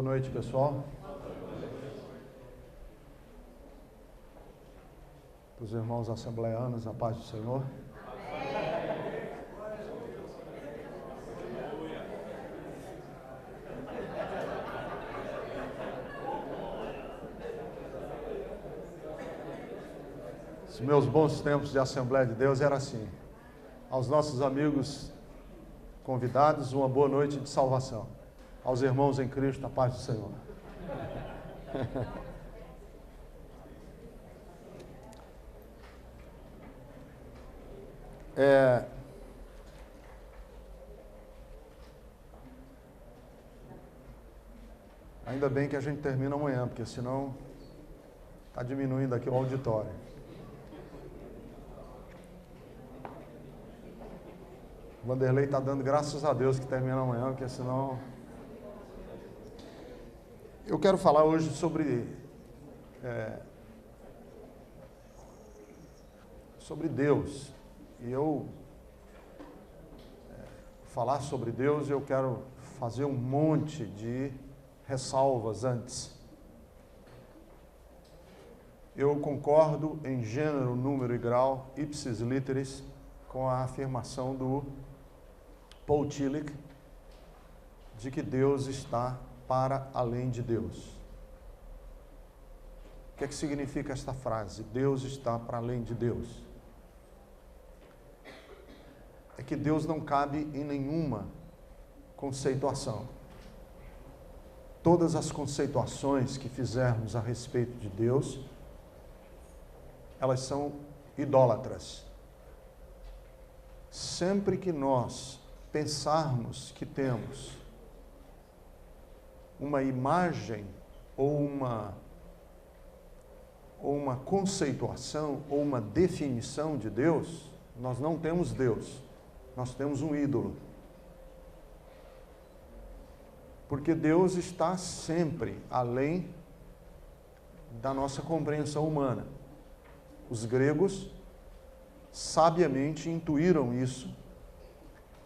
noite, pessoal. Para os irmãos assembleanos, a paz do Senhor. Os meus bons tempos de Assembleia de Deus era assim. Aos nossos amigos convidados, uma boa noite de salvação. Aos irmãos em Cristo, a paz do Senhor. Ainda bem que a gente termina amanhã, porque senão está diminuindo aqui o auditório. O Vanderlei está dando graças a Deus que termina amanhã, porque senão... Eu quero falar hoje sobre Deus. E falar sobre Deus, eu quero fazer um monte de ressalvas antes. Eu concordo em gênero, número e grau, ipsis literis, com a afirmação do Paul Tillich, de que Deus está para além de Deus. O que é que significa esta frase? Deus está para além de Deus. É que Deus não cabe em nenhuma conceituação. Todas as conceituações que fizermos a respeito de Deus, elas são idólatras. Sempre que nós pensarmos que temos uma imagem ou uma conceituação ou uma definição de Deus, nós não temos Deus, nós temos um ídolo. Porque Deus está sempre além da nossa compreensão humana. Os gregos sabiamente intuíram isso,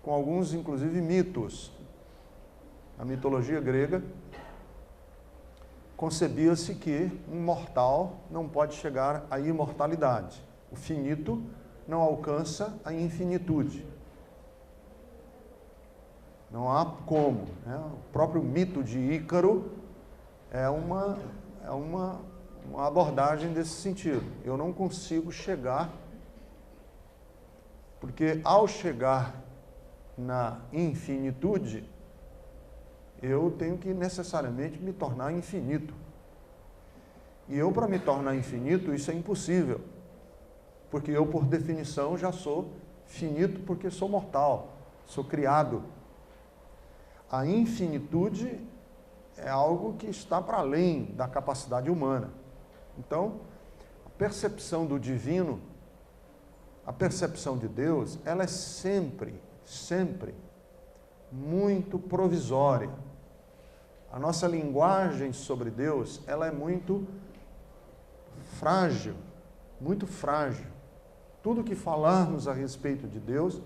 com alguns, inclusive, mitos. A mitologia grega concebia-se que um mortal não pode chegar à imortalidade. O finito não alcança a infinitude. Não há como. Né? O próprio mito de Ícaro é uma abordagem desse sentido. Eu não consigo chegar, porque ao chegar na infinitude, eu tenho que necessariamente me tornar infinito. E eu, para me tornar infinito, isso é impossível. Porque eu, por definição, já sou finito porque sou mortal, sou criado. A infinitude é algo que está para além da capacidade humana. Então, a percepção do divino, a percepção de Deus, ela é sempre muito provisória. A nossa linguagem sobre Deus, ela é muito frágil, muito frágil. Tudo que falarmos a respeito de Deus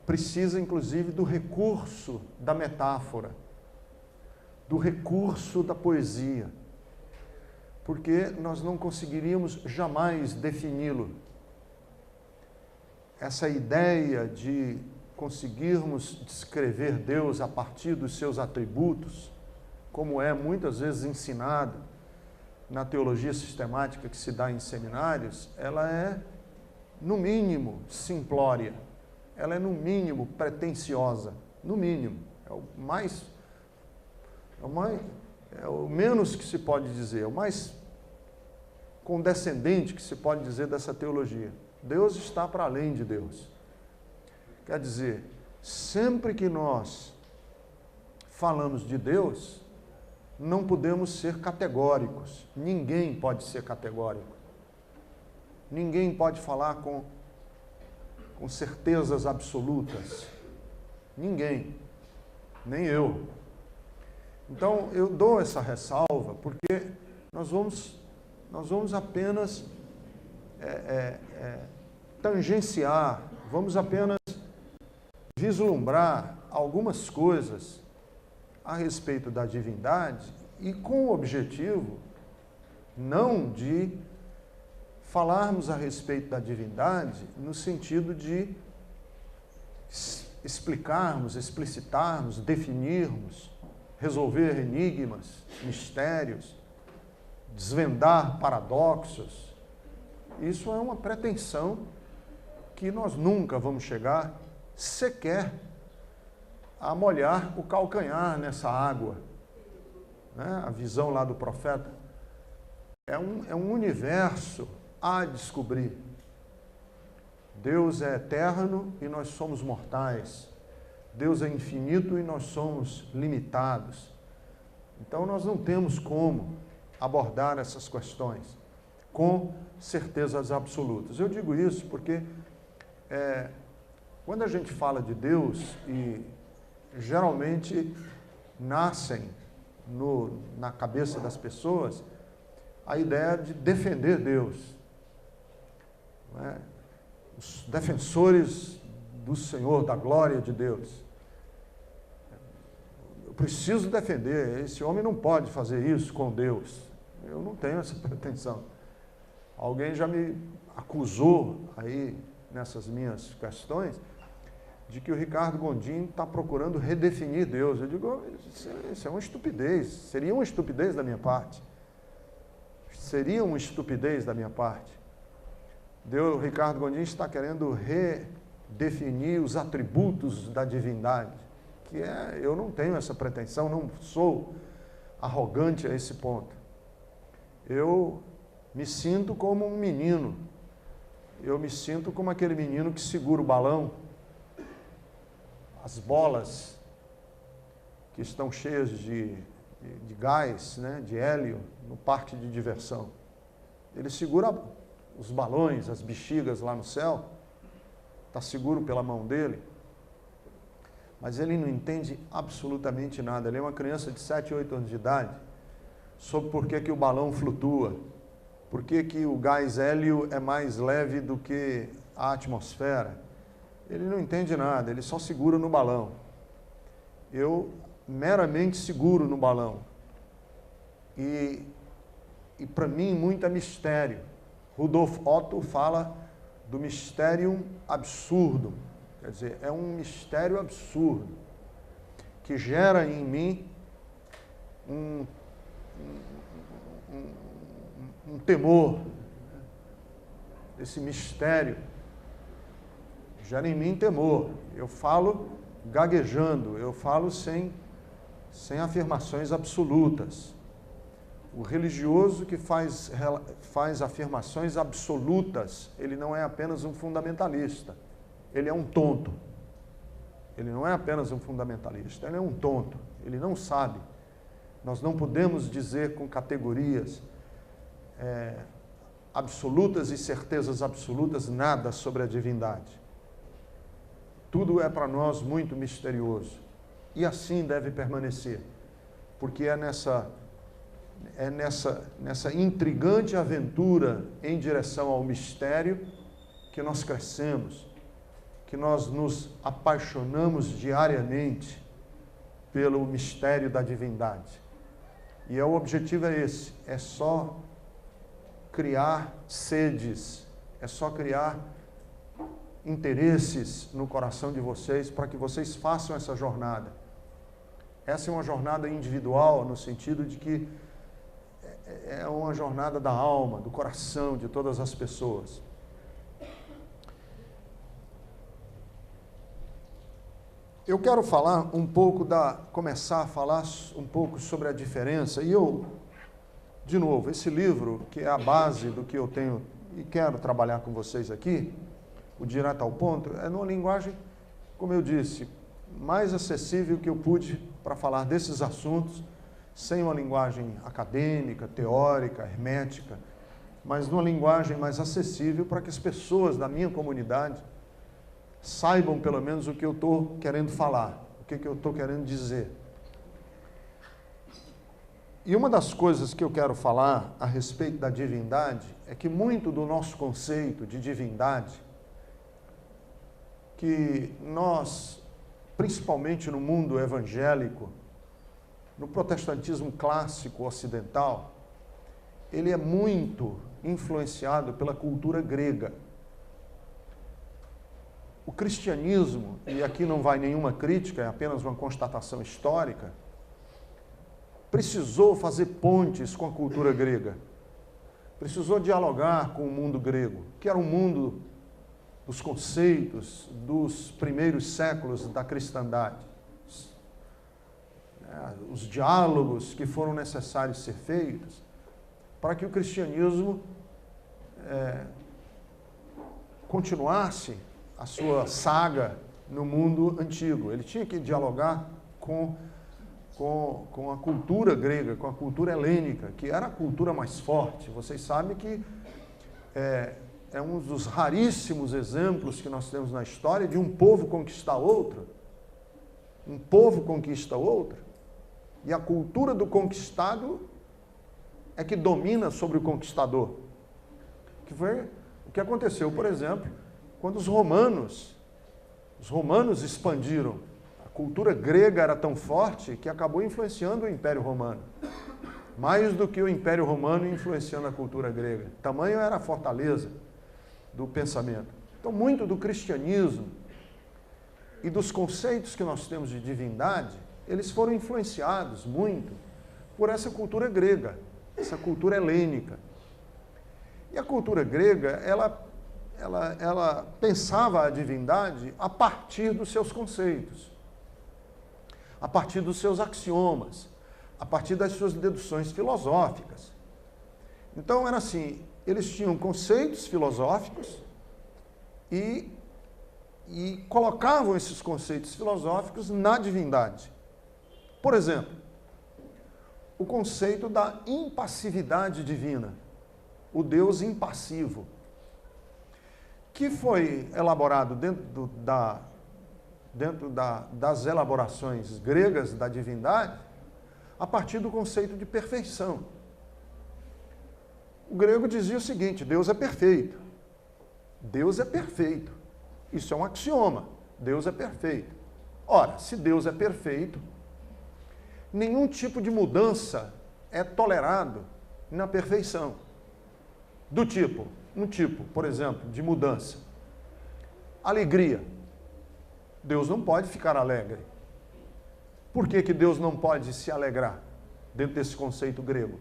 precisa, inclusive, do recurso da metáfora, do recurso da poesia, porque nós não conseguiríamos jamais defini-lo. Essa ideia de conseguirmos descrever Deus a partir dos seus atributos, como é muitas vezes ensinado na teologia sistemática que se dá em seminários, ela é, no mínimo, simplória. Ela é, no mínimo, pretensiosa. No mínimo. É o menos que se pode dizer, é o mais condescendente que se pode dizer dessa teologia. Deus está para além de Deus. Quer dizer, sempre que nós falamos de Deus, não podemos ser categóricos. Ninguém pode ser categórico. Ninguém pode falar com certezas absolutas. Ninguém. Nem eu. Então, eu dou essa ressalva porque nós vamos apenas tangenciar, vamos apenas vislumbrar algumas coisas a respeito da divindade e com o objetivo não de falarmos a respeito da divindade no sentido de explicarmos, explicitarmos, definirmos, resolver enigmas, mistérios, desvendar paradoxos. Isso é uma pretensão que nós nunca vamos chegar sequer a molhar o calcanhar nessa água. Né? A visão lá do profeta é um universo a descobrir. Deus é eterno e nós somos mortais. Deus é infinito e nós somos limitados. Então nós não temos como abordar essas questões com certezas absolutas. Eu digo isso porque quando a gente fala de Deus, e geralmente nascem na cabeça das pessoas a ideia de defender Deus. Não é? Os defensores do Senhor, da glória de Deus. Eu preciso defender, esse homem não pode fazer isso com Deus. Eu não tenho essa pretensão. Alguém já me acusou aí, nessas minhas questões, de que o Ricardo Gondim está procurando redefinir Deus. Eu digo, isso é uma estupidez, seria uma estupidez da minha parte. Seria uma estupidez da minha parte. O Ricardo Gondim está querendo redefinir os atributos da divindade, eu não tenho essa pretensão, não sou arrogante a esse ponto. Eu me sinto como um menino, eu me sinto como aquele menino que segura o balão, as bolas que estão cheias de gás, né, de hélio, no parque de diversão. Ele segura os balões, as bexigas lá no céu, está seguro pela mão dele, mas ele não entende absolutamente nada. Ele é uma criança de 7, 8 anos de idade, sobre por que o balão flutua, por que o gás hélio é mais leve do que a atmosfera. Ele não entende nada, ele só segura no balão. Eu meramente seguro no balão. E para mim muito é mistério. Rudolf Otto fala do mysterium absurdum, quer dizer, é um mistério absurdo, que gera em mim um temor. Esse mistério gera em mim temor. Eu falo gaguejando, eu falo sem afirmações absolutas. O religioso que faz afirmações absolutas, ele não é apenas um fundamentalista, ele é um tonto. Ele não é apenas um fundamentalista, ele é um tonto, ele não sabe. Nós não podemos dizer com categorias absolutas e certezas absolutas nada sobre a divindade. Tudo é para nós muito misterioso. E assim deve permanecer, porque é nessa intrigante aventura em direção ao mistério que nós crescemos, que nós nos apaixonamos diariamente pelo mistério da divindade. E o objetivo é esse, é só criar sedes, é só criar interesses no coração de vocês para que vocês façam essa jornada. Essa é uma jornada individual, no sentido de que é uma jornada da alma, do coração de todas as pessoas. Eu quero falar um pouco começar a falar um pouco sobre a diferença, e de novo, esse livro, que é a base do que eu tenho e quero trabalhar com vocês aqui, o Direto ao Ponto, é numa linguagem, como eu disse, mais acessível que eu pude para falar desses assuntos, sem uma linguagem acadêmica, teórica, hermética, mas numa linguagem mais acessível para que as pessoas da minha comunidade saibam pelo menos o que eu estou querendo falar, o que eu estou querendo dizer. E uma das coisas que eu quero falar a respeito da divindade é que muito do nosso conceito de divindade, que nós, principalmente no mundo evangélico, no protestantismo clássico ocidental, ele é muito influenciado pela cultura grega. O cristianismo, e aqui não vai nenhuma crítica, é apenas uma constatação histórica, precisou fazer pontes com a cultura grega. Precisou dialogar com o mundo grego, que era um mundo dos conceitos dos primeiros séculos da cristandade. Os diálogos que foram necessários ser feitos para que o cristianismo continuasse a sua saga no mundo antigo. Ele tinha que dialogar com a cultura grega, com a cultura helênica, que era a cultura mais forte. Vocês sabem que é um dos raríssimos exemplos que nós temos na história de um povo conquistar outro. Um povo conquista outro, e a cultura do conquistado é que domina sobre o conquistador. Que foi o que aconteceu, por exemplo, quando os romanos expandiram. A cultura grega era tão forte que acabou influenciando o Império Romano. Mais do que o Império Romano influenciando a cultura grega. Tamanho era a fortaleza do pensamento. Então, muito do cristianismo e dos conceitos que nós temos de divindade, eles foram influenciados muito por essa cultura grega, essa cultura helênica. E a cultura grega, ela pensava a divindade a partir dos seus conceitos, a partir dos seus axiomas, a partir das suas deduções filosóficas. Então, era assim, eles tinham conceitos filosóficos e colocavam esses conceitos filosóficos na divindade. Por exemplo, o conceito da impassividade divina, o Deus impassivo, que foi elaborado dentro das elaborações gregas da divindade, a partir do conceito de perfeição. O grego dizia o seguinte: Deus é perfeito. Deus é perfeito. Isso é um axioma. Deus é perfeito. Ora, se Deus é perfeito, nenhum tipo de mudança é tolerado na perfeição. Um tipo, por exemplo, de mudança. Alegria. Deus não pode ficar alegre. Por que Deus não pode se alegrar dentro desse conceito grego?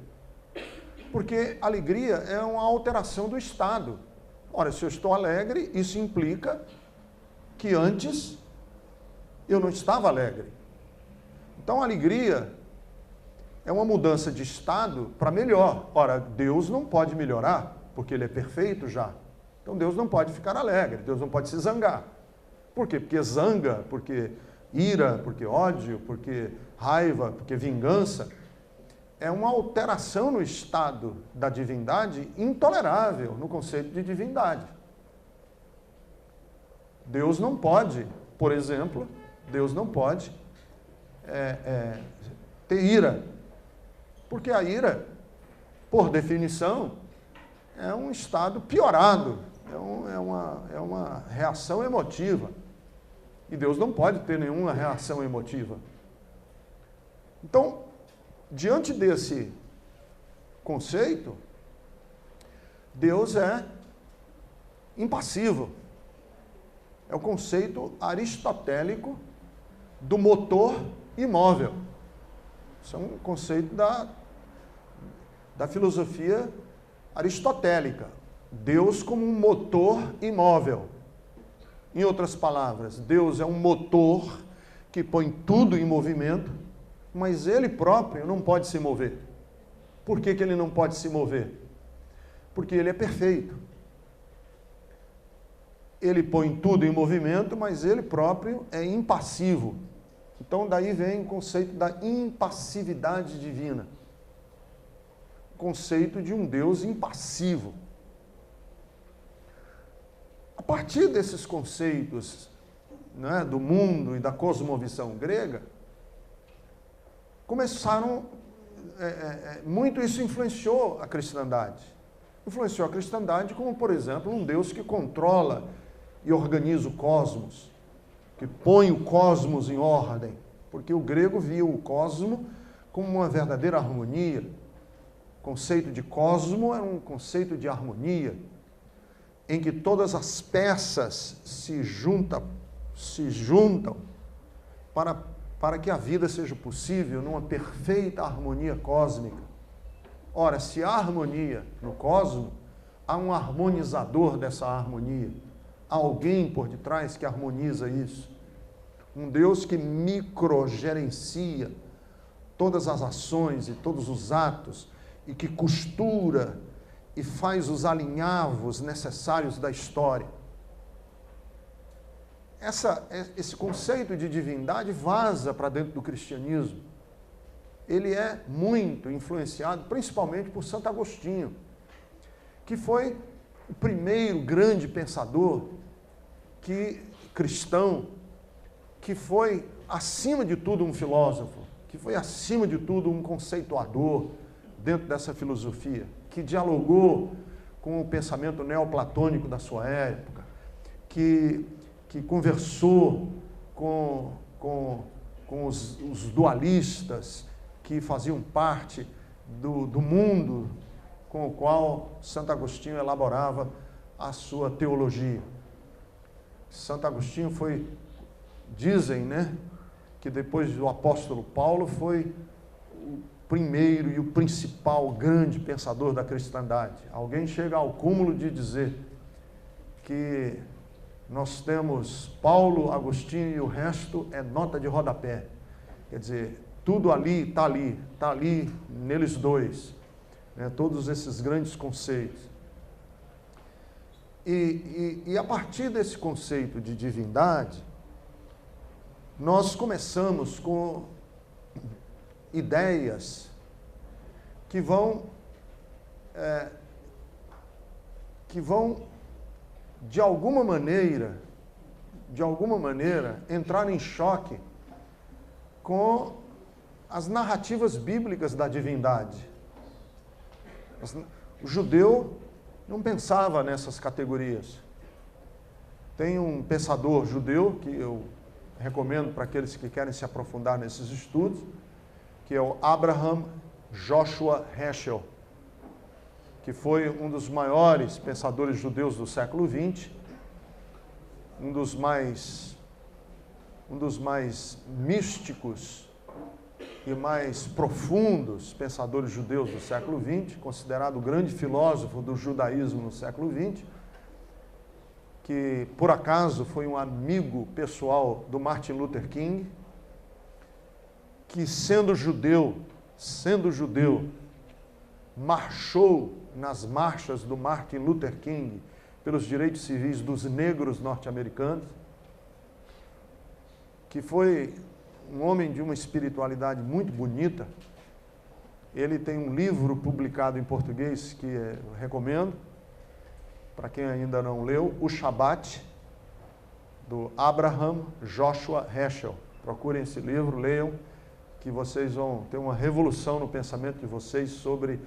Porque alegria é uma alteração do estado. Ora, se eu estou alegre, isso implica que antes eu não estava alegre. Então, a alegria é uma mudança de estado para melhor. Ora, Deus não pode melhorar, porque Ele é perfeito já. Então, Deus não pode ficar alegre, Deus não pode se zangar. Por quê? Porque zanga, porque ira, porque ódio, porque raiva, porque vingança. É uma alteração no estado da divindade intolerável no conceito de divindade. Deus não pode, por exemplo, Deus não pode ter ira. Porque a ira, por definição, é um estado piorado, é uma reação emotiva. E Deus não pode ter nenhuma reação emotiva. Então, diante desse conceito, Deus é impassivo. É o conceito aristotélico do motor imóvel. Isso é um conceito da filosofia aristotélica. Deus como um motor imóvel. Em outras palavras, Deus é um motor que põe tudo em movimento, mas Ele próprio não pode se mover. Por que Ele não pode se mover? Porque Ele é perfeito. Ele põe tudo em movimento, mas Ele próprio é impassivo. Então, daí vem o conceito da impassividade divina. O conceito de um Deus impassivo. A partir desses conceitos, né, do mundo e da cosmovisão grega, começaram, muito isso influenciou a cristandade. Influenciou a cristandade como, por exemplo, um Deus que controla e organiza o cosmos, que põe o cosmos em ordem, porque o grego via o cosmo como uma verdadeira harmonia. O conceito de cosmo era um conceito de harmonia, em que todas as peças se juntam para que a vida seja possível numa perfeita harmonia cósmica. Ora, se há harmonia no cosmos, há um harmonizador dessa harmonia. Há alguém por detrás que harmoniza isso. Um Deus que microgerencia todas as ações e todos os atos e que costura e faz os alinhavos necessários da história. Esse conceito de divindade vaza para dentro do cristianismo. Ele é muito influenciado, principalmente por Santo Agostinho, que foi o primeiro grande pensador cristão, que foi, acima de tudo, um filósofo, que foi, acima de tudo, um conceituador dentro dessa filosofia, que dialogou com o pensamento neoplatônico da sua época, que conversou com os dualistas que faziam parte do mundo com o qual Santo Agostinho elaborava a sua teologia. Santo Agostinho foi, dizem, né, que depois do apóstolo Paulo foi o primeiro e o principal grande pensador da cristandade. Alguém chega ao cúmulo de dizer que nós temos Paulo, Agostinho e o resto é nota de rodapé. Quer dizer, tudo ali, está ali neles dois, né, todos esses grandes conceitos. E a partir desse conceito de divindade, nós começamos com ideias que vão de alguma maneira, entrar em choque com as narrativas bíblicas da divindade. O judeu não pensava nessas categorias. Tem um pensador judeu que eu recomendo para aqueles que querem se aprofundar nesses estudos, que é o Abraham Joshua Heschel, que foi um dos maiores pensadores judeus do século XX, um dos mais místicos e mais profundos pensadores judeus do século XX, considerado o grande filósofo do judaísmo no século XX, que por acaso foi um amigo pessoal do Martin Luther King, que sendo judeu, marchou nas marchas do Martin Luther King pelos direitos civis dos negros norte-americanos, que foi um homem de uma espiritualidade muito bonita. Ele tem um livro publicado em português que eu recomendo, para quem ainda não leu, O Shabat, do Abraham Joshua Heschel. Procurem esse livro, leiam, que vocês vão ter uma revolução no pensamento de vocês sobre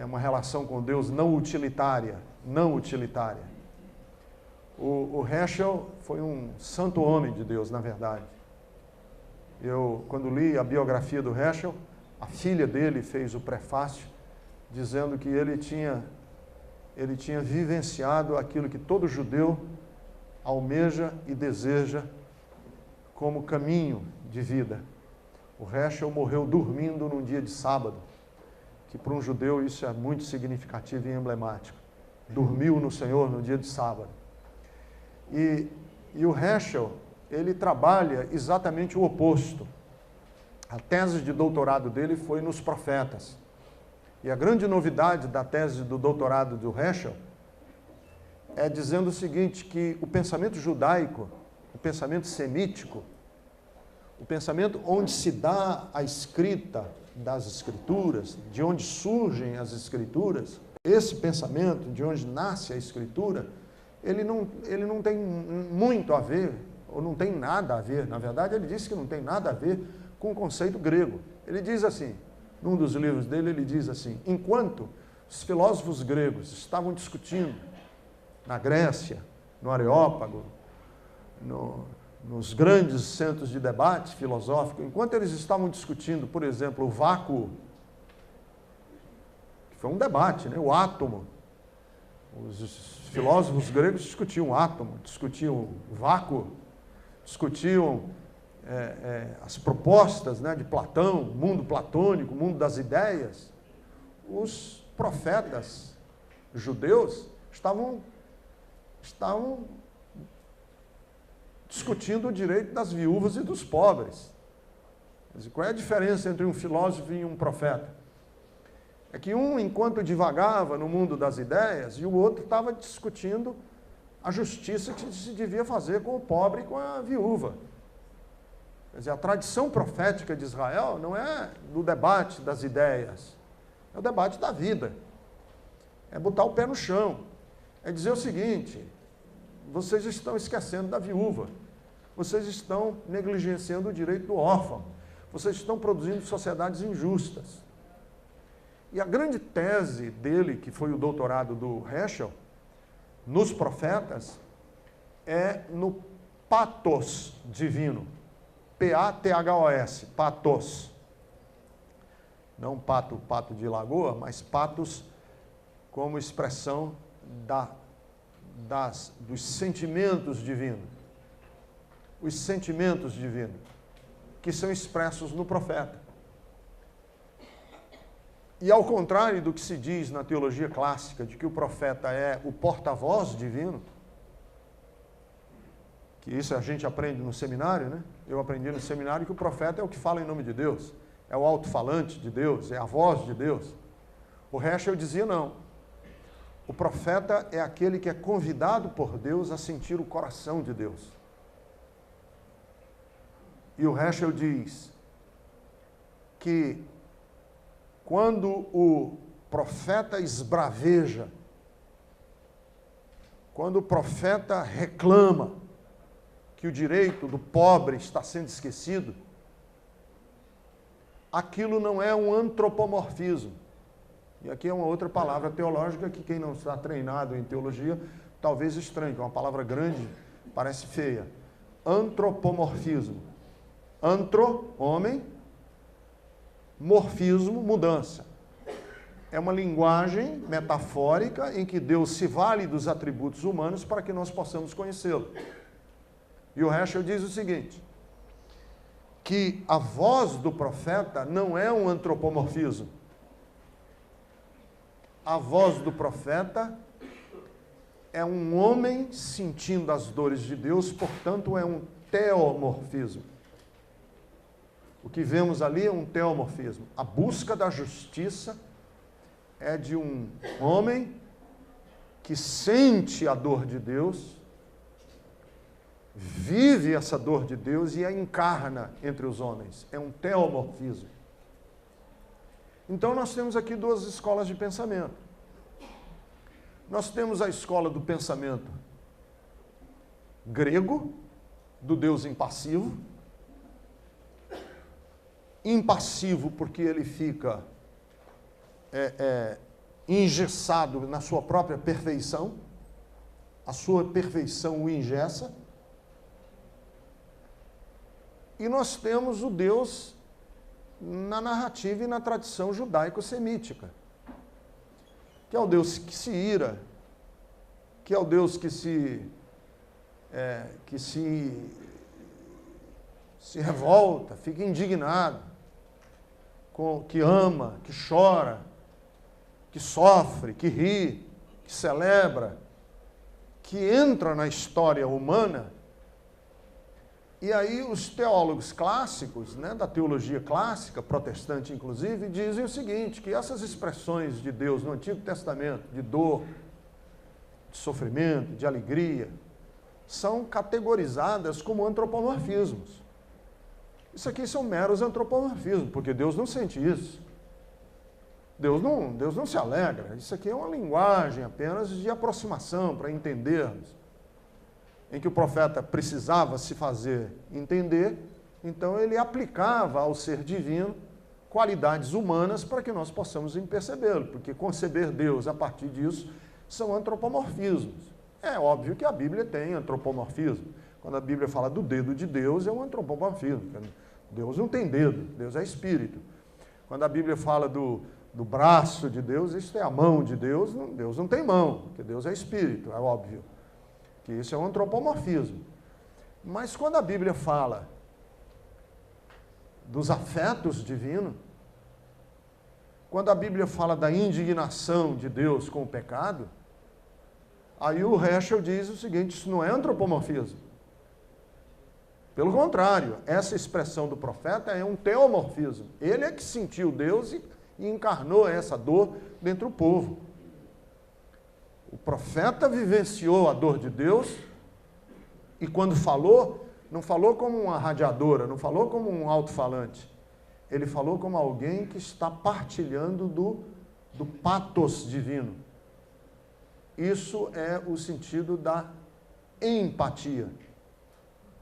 uma relação com Deus não utilitária. O Heschel foi um santo homem de Deus, na verdade. Eu, quando li a biografia do Heschel, a filha dele fez o prefácio, dizendo que ele tinha vivenciado aquilo que todo judeu almeja e deseja como caminho de vida. O Heschel morreu dormindo num dia de sábado, que para um judeu isso é muito significativo e emblemático. Dormiu no Senhor no dia de sábado. E o Heschel, ele trabalha exatamente o oposto. A tese de doutorado dele foi nos profetas. E a grande novidade da tese do doutorado do Heschel é dizendo o seguinte, que o pensamento judaico, o pensamento semítico, o pensamento onde se dá a escrita das escrituras, de onde surgem as escrituras, esse pensamento, de onde nasce a escritura, ele não tem muito a ver, ou não tem nada a ver, na verdade ele disse que não tem nada a ver com o conceito grego. Ele diz assim, num dos livros dele, ele diz assim, enquanto os filósofos gregos estavam discutindo na Grécia, no Areópago, nos grandes centros de debate filosófico, enquanto eles estavam discutindo, por exemplo, o vácuo, que foi um debate, né? O átomo. Os filósofos gregos discutiam o átomo, discutiam o vácuo, discutiam as propostas, né, de Platão, mundo platônico, mundo das ideias. Os profetas judeus estavam discutindo o direito das viúvas e dos pobres. Qual é a diferença entre um filósofo e um profeta? É que um, enquanto divagava no mundo das ideias, e o outro estava discutindo a justiça que se devia fazer com o pobre e com a viúva. Quer dizer, a tradição profética de Israel não é do debate das ideias, é o debate da vida. É botar o pé no chão. É dizer o seguinte: vocês estão esquecendo da viúva, vocês estão negligenciando o direito do órfão, vocês estão produzindo sociedades injustas. E a grande tese dele, que foi o doutorado do Heschel, nos profetas, é no pathos divino. P-A-T-H-O-S, pathos. Não pato de lagoa, mas pathos como expressão dos sentimentos divinos. Os sentimentos divinos, que são expressos no profeta. E ao contrário do que se diz na teologia clássica, de que o profeta é o porta-voz divino, que isso a gente aprende no seminário, né? Eu aprendi no seminário que o profeta é o que fala em nome de Deus, é o alto-falante de Deus, é a voz de Deus. O Heschel dizia não. O profeta é aquele que é convidado por Deus a sentir o coração de Deus. E o Heschel diz que quando o profeta esbraveja, quando o profeta reclama que o direito do pobre está sendo esquecido, aquilo não é um antropomorfismo. E aqui é uma outra palavra teológica que quem não está treinado em teologia talvez estranhe, que é uma palavra grande, parece feia. Antropomorfismo. Antro, homem, morfismo, mudança. É uma linguagem metafórica em que Deus se vale dos atributos humanos para que nós possamos conhecê-lo. E o Heschel diz o seguinte, que a voz do profeta não é um antropomorfismo. A voz do profeta é um homem sentindo as dores de Deus, portanto é um teomorfismo. O que vemos ali é um teomorfismo. A busca da justiça é de um homem que sente a dor de Deus, vive essa dor de Deus e a encarna entre os homens. É um teomorfismo. Então nós temos aqui duas escolas de pensamento. Nós temos a escola do pensamento grego, do Deus impassivo. Impassivo porque ele fica engessado na sua própria perfeição, a sua perfeição o engessa. E nós temos o Deus na narrativa e na tradição judaico-semítica, que é o Deus que se ira, que é o Deus que se revolta, fica indignado, que ama, que chora, que sofre, que ri, que celebra, que entra na história humana. E aí os teólogos clássicos, né, da teologia clássica, protestante inclusive, dizem o seguinte, que essas expressões de Deus no Antigo Testamento, de dor, de sofrimento, de alegria, são categorizadas como antropomorfismos. Isso aqui são meros antropomorfismos, porque Deus não sente isso. Deus não se alegra. Isso aqui é uma linguagem apenas de aproximação para entendermos. Em que o profeta precisava se fazer entender, então ele aplicava ao ser divino qualidades humanas para que nós possamos percebê-lo, porque conceber Deus a partir disso são antropomorfismos. É óbvio que a Bíblia tem antropomorfismo. Quando a Bíblia fala do dedo de Deus, é um antropomorfismo. Deus não tem dedo, Deus é espírito. Quando a Bíblia fala do braço de Deus, isso é a mão de Deus, Deus não tem mão, porque Deus é espírito, é óbvio. Que isso é um antropomorfismo. Mas quando a Bíblia fala dos afetos divinos, quando a Bíblia fala da indignação de Deus com o pecado, aí o Heschel diz o seguinte: isso não é antropomorfismo. Pelo contrário, essa expressão do profeta é um teomorfismo. Ele é que sentiu Deus e encarnou essa dor dentro do povo. O profeta vivenciou a dor de Deus e quando falou, não falou como uma radiadora, não falou como um alto-falante. Ele falou como alguém que está partilhando do patos divino. Isso é o sentido da empatia.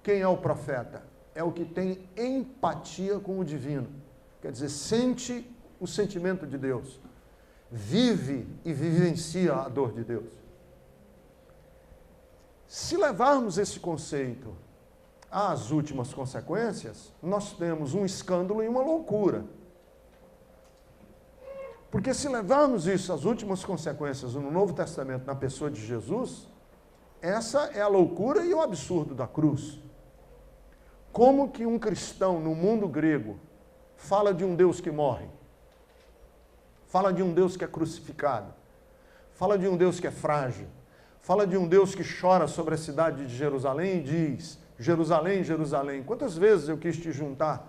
Quem é o profeta? É o que tem empatia com o divino. Quer dizer, sente o sentimento de Deus. Vive e vivencia a dor de Deus. Se levarmos esse conceito às últimas consequências, nós temos um escândalo e uma loucura. Porque se levarmos isso às últimas consequências no Novo Testamento, na pessoa de Jesus, essa é a loucura e o absurdo da cruz. Como que um cristão no mundo grego fala de um Deus que morre? Fala de um Deus que é crucificado? Fala de um Deus que é frágil? Fala de um Deus que chora sobre a cidade de Jerusalém e diz: Jerusalém, Jerusalém, quantas vezes eu quis te juntar,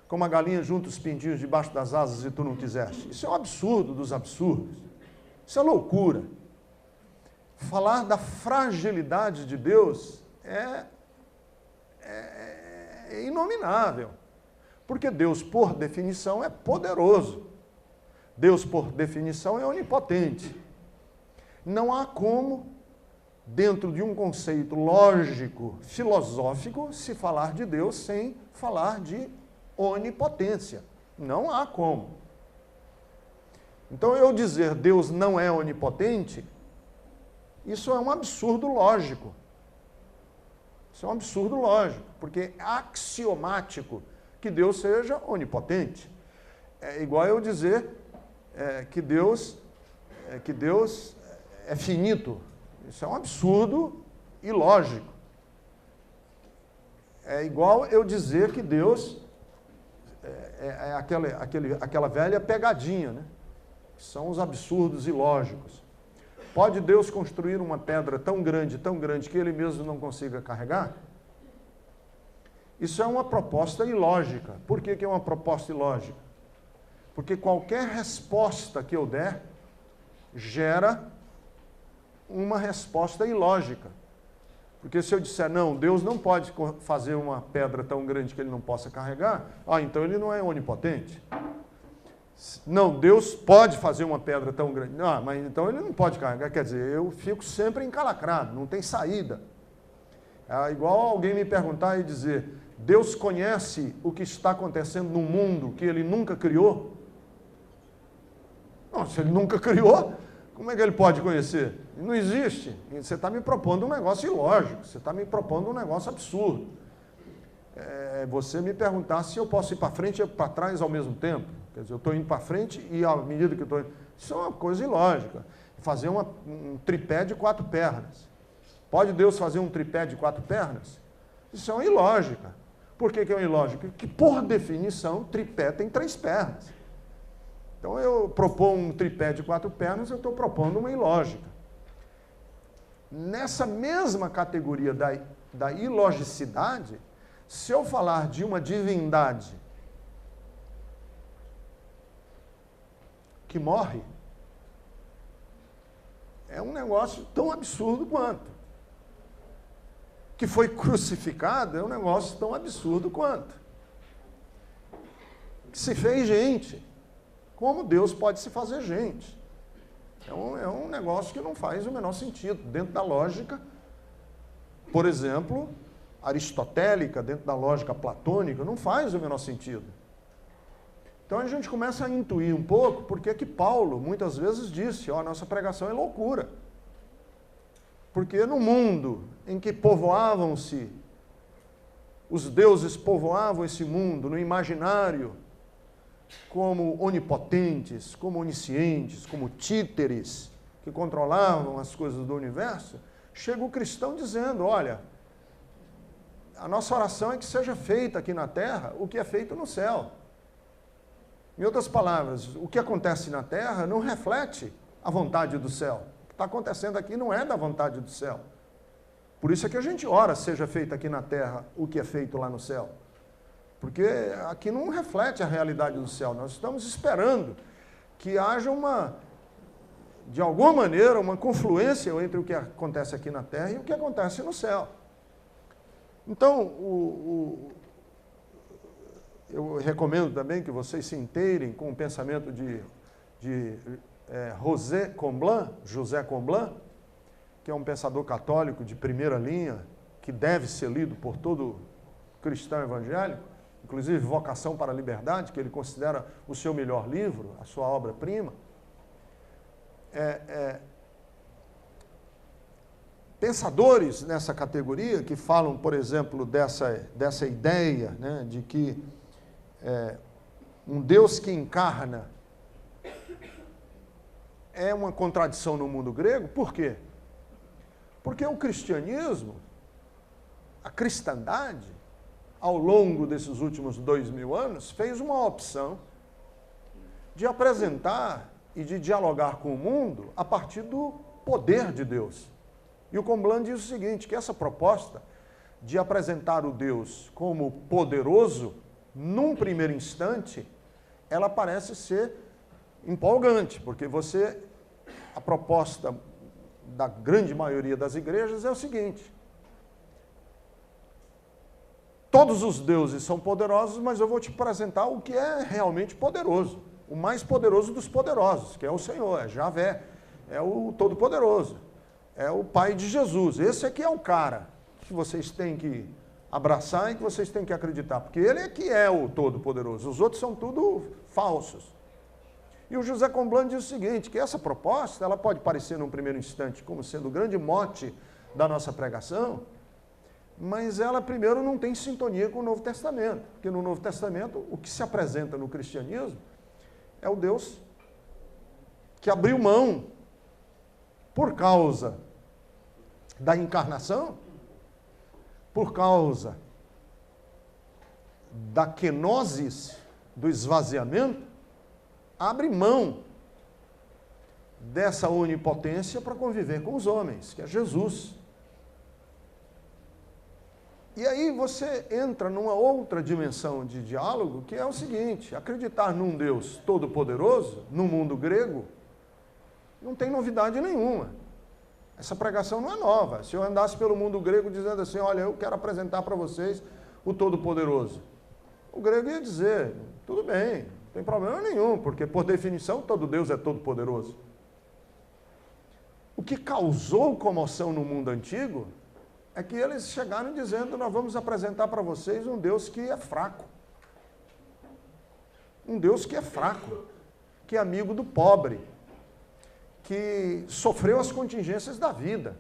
como a galinha junta os pintinhos debaixo das asas e tu não quiseste? Isso é um absurdo dos absurdos. Isso é loucura. Falar da fragilidade de Deus é inominável. Porque Deus, por definição, é poderoso. Deus, por definição, é onipotente. Não há como, dentro de um conceito lógico, filosófico, se falar de Deus sem falar de onipotência. Não há como. Então, eu dizer Deus não é onipotente, isso é um absurdo lógico. Isso é um absurdo lógico, porque é axiomático que Deus seja onipotente. É igual eu dizer que Deus é finito. Isso é um absurdo ilógico. É igual eu dizer que Deus é aquela velha pegadinha, né? São os absurdos ilógicos. Pode Deus construir uma pedra tão grande, que Ele mesmo não consiga carregar? Isso é uma proposta ilógica. Por que é uma proposta ilógica? Porque qualquer resposta que eu der gera uma resposta ilógica. Porque se eu disser, não, Deus não pode fazer uma pedra tão grande que Ele não possa carregar, então Ele não é onipotente. Não, Deus pode fazer uma pedra tão grande. Não, mas então Ele não pode carregar. Quer dizer, eu fico sempre encalacrado, não tem saída. É igual alguém me perguntar e dizer, Deus conhece o que está acontecendo no mundo que Ele nunca criou? Não, se Ele nunca criou, como é que Ele pode conhecer? Não existe. Você está me propondo um negócio ilógico, você está me propondo um negócio absurdo. Você me perguntar se eu posso ir para frente e para trás ao mesmo tempo. Quer dizer, eu estou indo para frente e à medida que eu estou indo... Isso é uma coisa ilógica. Fazer um tripé de 4 pernas. Pode Deus fazer um tripé de 4 pernas? Isso é uma ilógica. Por que é uma ilógica? Porque, por definição, tripé tem 3 pernas. Então, eu propor um tripé de 4 pernas, eu estou propondo uma ilógica. Nessa mesma categoria da ilogicidade, se eu falar de uma divindade que morre, é um negócio tão absurdo quanto. Que foi crucificado é um negócio tão absurdo quanto. Que se fez gente. Como Deus pode se fazer gente? É um negócio que não faz o menor sentido. Dentro da lógica, por exemplo, aristotélica, dentro da lógica platônica, não faz o menor sentido. Então a gente começa a intuir um pouco porque que Paulo muitas vezes disse, a nossa pregação é loucura. Porque no mundo em que povoavam-se os deuses povoavam esse mundo no imaginário como onipotentes, como oniscientes, como títeres que controlavam as coisas do universo, chega o cristão dizendo, olha, a nossa oração é que seja feita aqui na terra o que é feito no céu. Em outras palavras, o que acontece na terra não reflete a vontade do céu. O que está acontecendo aqui não é da vontade do céu. Por isso é que a gente ora, seja feito aqui na terra o que é feito lá no céu. Porque aqui não reflete a realidade do céu. Nós estamos esperando que haja de alguma maneira, uma confluência entre o que acontece aqui na terra e o que acontece no céu. Então, eu recomendo também que vocês se inteirem com o pensamento de José Comblan, que é um pensador católico de primeira linha, que deve ser lido por todo cristão evangélico, inclusive Vocação para a Liberdade, que ele considera o seu melhor livro, a sua obra-prima. Pensadores nessa categoria que falam, por exemplo, dessa ideia, né, de que um Deus que encarna é uma contradição no mundo grego. Por quê? Porque o cristianismo, a cristandade, ao longo desses últimos 2000 anos, fez uma opção de apresentar e de dialogar com o mundo a partir do poder de Deus. E o Comblan diz o seguinte, que essa proposta de apresentar o Deus como poderoso, num primeiro instante, ela parece ser empolgante, porque a proposta da grande maioria das igrejas é o seguinte, todos os deuses são poderosos, mas eu vou te apresentar o que é realmente poderoso, o mais poderoso dos poderosos, que é o Senhor, é Javé, é o Todo-Poderoso, é o Pai de Jesus. Esse aqui é o cara que vocês têm que abraçar e que vocês têm que acreditar, porque ele é que é o Todo-Poderoso, os outros são tudo falsos. E o José Comblan diz o seguinte, que essa proposta, ela pode parecer num primeiro instante como sendo o grande mote da nossa pregação, mas ela primeiro não tem sintonia com o Novo Testamento, porque no Novo Testamento o que se apresenta no cristianismo é o Deus que abriu mão por causa da encarnação, por causa da kenosis, do esvaziamento, abre mão dessa onipotência para conviver com os homens, que é Jesus. E aí você entra numa outra dimensão de diálogo, que é o seguinte, acreditar num Deus todo-poderoso, no mundo grego, não tem novidade nenhuma. Essa pregação não é nova. Se eu andasse pelo mundo grego dizendo assim, olha, eu quero apresentar para vocês o Todo-Poderoso, o grego ia dizer, tudo bem, não tem problema nenhum, porque por definição todo Deus é todo-poderoso. O que causou comoção no mundo antigo é que eles chegaram dizendo, nós vamos apresentar para vocês um Deus que é fraco. Um Deus que é fraco, que é amigo do pobre, que sofreu as contingências da vida,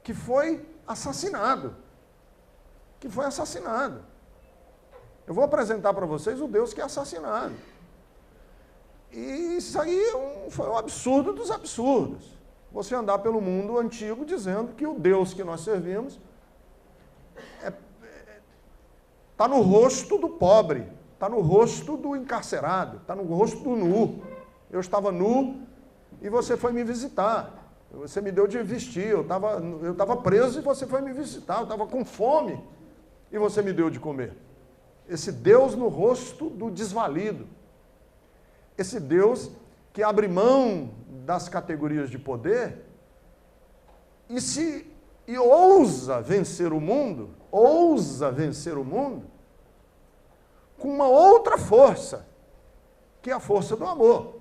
que foi assassinado. Eu vou apresentar para vocês o Deus que é assassinado. E isso aí foi um absurdo dos absurdos. Você andar pelo mundo antigo dizendo que o Deus que nós servimos está no rosto do pobre, está no rosto do encarcerado, está no rosto do nu. Eu estava nu e você foi me visitar. Você me deu de vestir, eu estava preso e você foi me visitar. Eu estava com fome e você me deu de comer. Esse Deus no rosto do desvalido. Esse Deus que abre mão das categorias de poder e ousa vencer o mundo com uma outra força, que é a força do amor.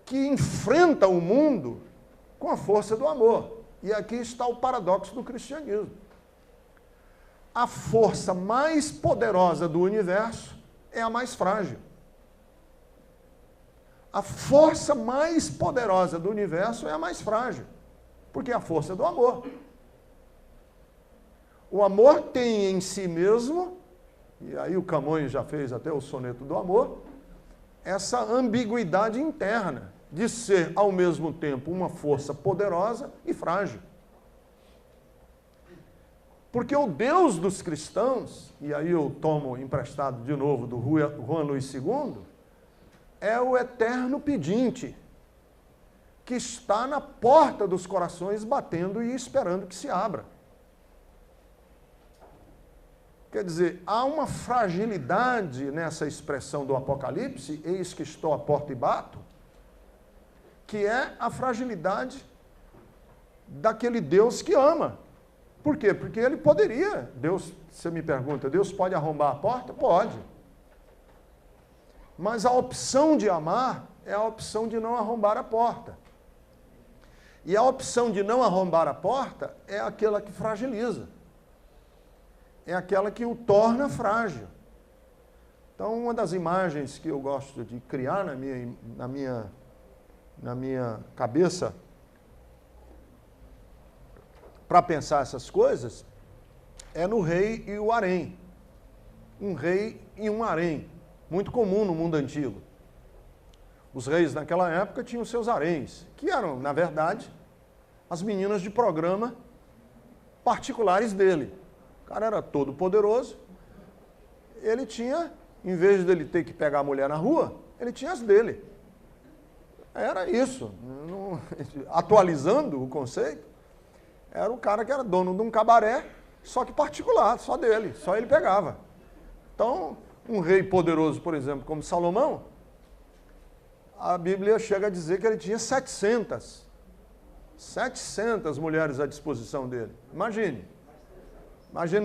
Que enfrenta o mundo com a força do amor. E aqui está o paradoxo do cristianismo. A força mais poderosa do universo é a mais frágil. A força mais poderosa do universo é a mais frágil. Porque é a força do amor. O amor tem em si mesmo, e aí o Camões já fez até o soneto do amor, essa ambiguidade interna de ser, ao mesmo tempo, uma força poderosa e frágil. Porque o Deus dos cristãos, e aí eu tomo emprestado de novo do Juan Luís II, é o eterno pedinte, que está na porta dos corações batendo e esperando que se abra. Quer dizer, há uma fragilidade nessa expressão do Apocalipse, eis que estou à porta e bato, que é a fragilidade daquele Deus que ama. Por quê? Porque ele poderia, Deus, você me pergunta, Deus pode arrombar a porta? Pode. Mas a opção de amar é a opção de não arrombar a porta. E a opção de não arrombar a porta é aquela que fragiliza. É aquela que o torna frágil. Então, uma das imagens que eu gosto de criar na minha cabeça para pensar essas coisas é no rei e o harém. Um rei e um harém, muito comum no mundo antigo. Os reis naquela época tinham seus haréns, que eram, na verdade, as meninas de programa particulares dele. O cara era todo poderoso, ele tinha, em vez dele ter que pegar a mulher na rua, ele tinha as dele. Era isso. Atualizando o conceito, era o cara que era dono de um cabaré, só que particular, só dele, só ele pegava. Então, um rei poderoso, por exemplo, como Salomão, a Bíblia chega a dizer que ele tinha 700 mulheres à disposição dele. Imagina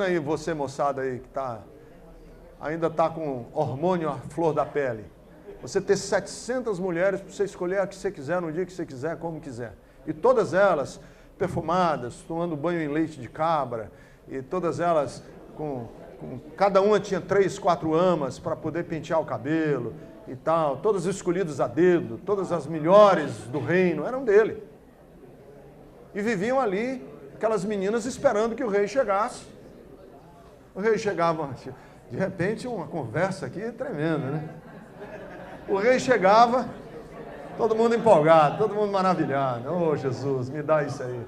aí você, moçada aí, que ainda está com hormônio à flor da pele. Você ter 700 mulheres para você escolher a que você quiser, no dia que você quiser, como quiser. E todas elas perfumadas, tomando banho em leite de cabra, e todas elas cada uma tinha 3, 4 amas para poder pentear o cabelo e tal, todas escolhidas a dedo, todas as melhores do reino eram dele. E viviam ali, aquelas meninas esperando que o rei chegasse. O rei chegava, de repente, uma conversa aqui tremenda, né? O rei chegava, todo mundo empolgado, todo mundo maravilhado. Oh, Jesus, me dá isso aí.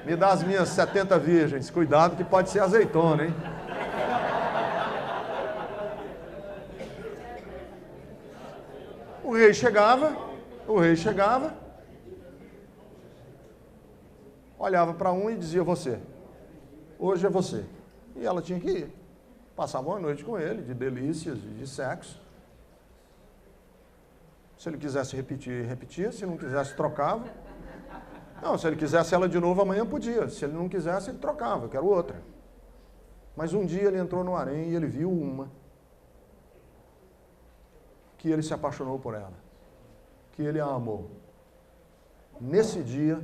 Me dá as minhas 70 virgens. Cuidado que pode ser azeitona, hein? O rei chegava, olhava para um e dizia, você, hoje é você. E ela tinha que ir. Passava uma noite com ele, de delícias, de sexo. Se ele quisesse repetir, repetia. Se não quisesse, trocava. Não, se ele quisesse ela de novo, amanhã podia. Se ele não quisesse, ele trocava, eu quero outra. Mas um dia ele entrou no harém e ele viu uma que ele se apaixonou por ela, que ele a amou. Nesse dia,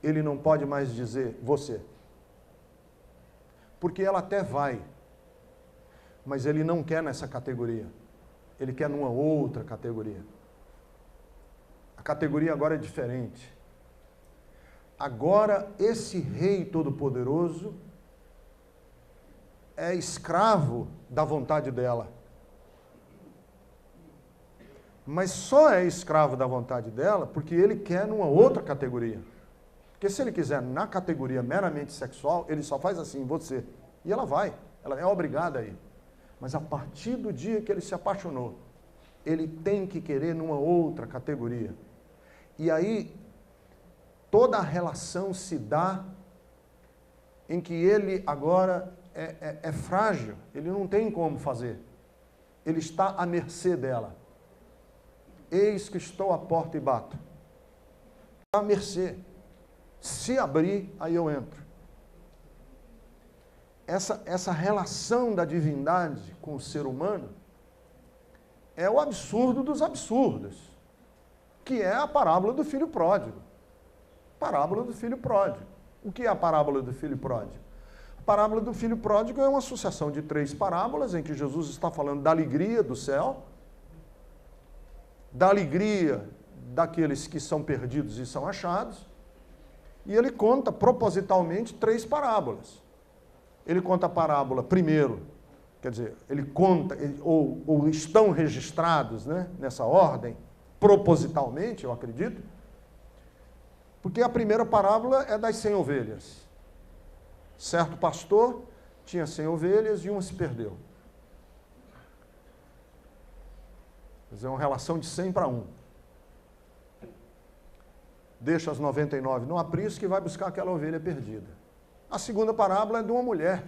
ele não pode mais dizer você. Porque ela até vai, mas ele não quer nessa categoria. Ele quer numa outra categoria. A categoria agora é diferente. Agora, esse rei todo-poderoso é escravo da vontade dela. Mas só é escravo da vontade dela porque ele quer numa outra categoria. Porque se ele quiser na categoria meramente sexual, ele só faz assim, você. E ela vai, ela é obrigada a ir. Mas a partir do dia que ele se apaixonou, ele tem que querer numa outra categoria. E aí, toda a relação se dá em que ele agora é frágil, ele não tem como fazer. Ele está à mercê dela. Eis que estou à porta e bato. À mercê. Se abrir, aí eu entro. Essa relação da divindade com o ser humano é o absurdo dos absurdos, que é a parábola do filho pródigo. Parábola do filho pródigo. O que é a parábola do filho pródigo? A parábola do filho pródigo é uma associação de 3 parábolas em que Jesus está falando da alegria do céu, da alegria daqueles que são perdidos e são achados, E ele conta propositalmente 3 parábolas. Ele conta a parábola primeiro, quer dizer, ele conta, ou estão registrados, né, nessa ordem, propositalmente, eu acredito, porque a primeira parábola é das 100 ovelhas. Certo pastor tinha 100 ovelhas e uma se perdeu. Quer dizer, uma relação de 100 para 1. Deixa as 99 no aprisco e vai buscar aquela ovelha perdida. A segunda parábola é de uma mulher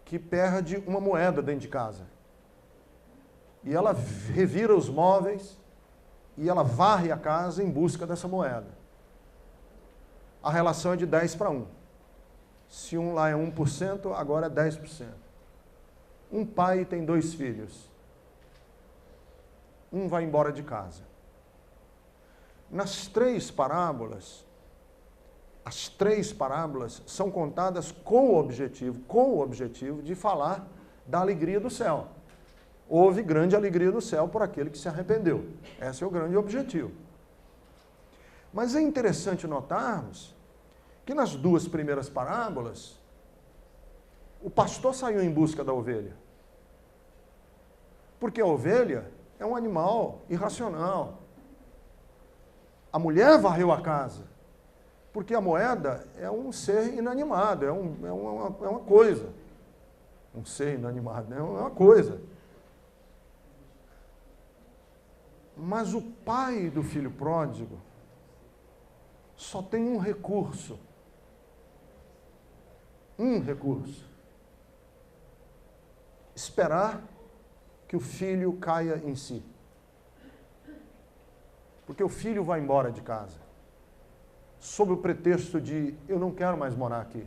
que perde uma moeda dentro de casa. E ela revira os móveis e ela varre a casa em busca dessa moeda. A relação é de 10 para 1. Se um lá é 1%, agora é 10%. Um pai tem 2 filhos. Um vai embora de casa. Nas 3 parábolas, as 3 parábolas são contadas com o objetivo de falar da alegria do céu. Houve grande alegria do céu por aquele que se arrependeu. Esse é o grande objetivo. Mas é interessante notarmos que nas 2 primeiras parábolas, o pastor saiu em busca da ovelha. Porque a ovelha é um animal irracional. A mulher varreu a casa, porque a moeda é um ser inanimado, é uma coisa. Um ser inanimado, é uma coisa. Mas o pai do filho pródigo só tem um recurso. Um recurso. Esperar que o filho caia em si. Porque o filho vai embora de casa, sob o pretexto de eu não quero mais morar aqui.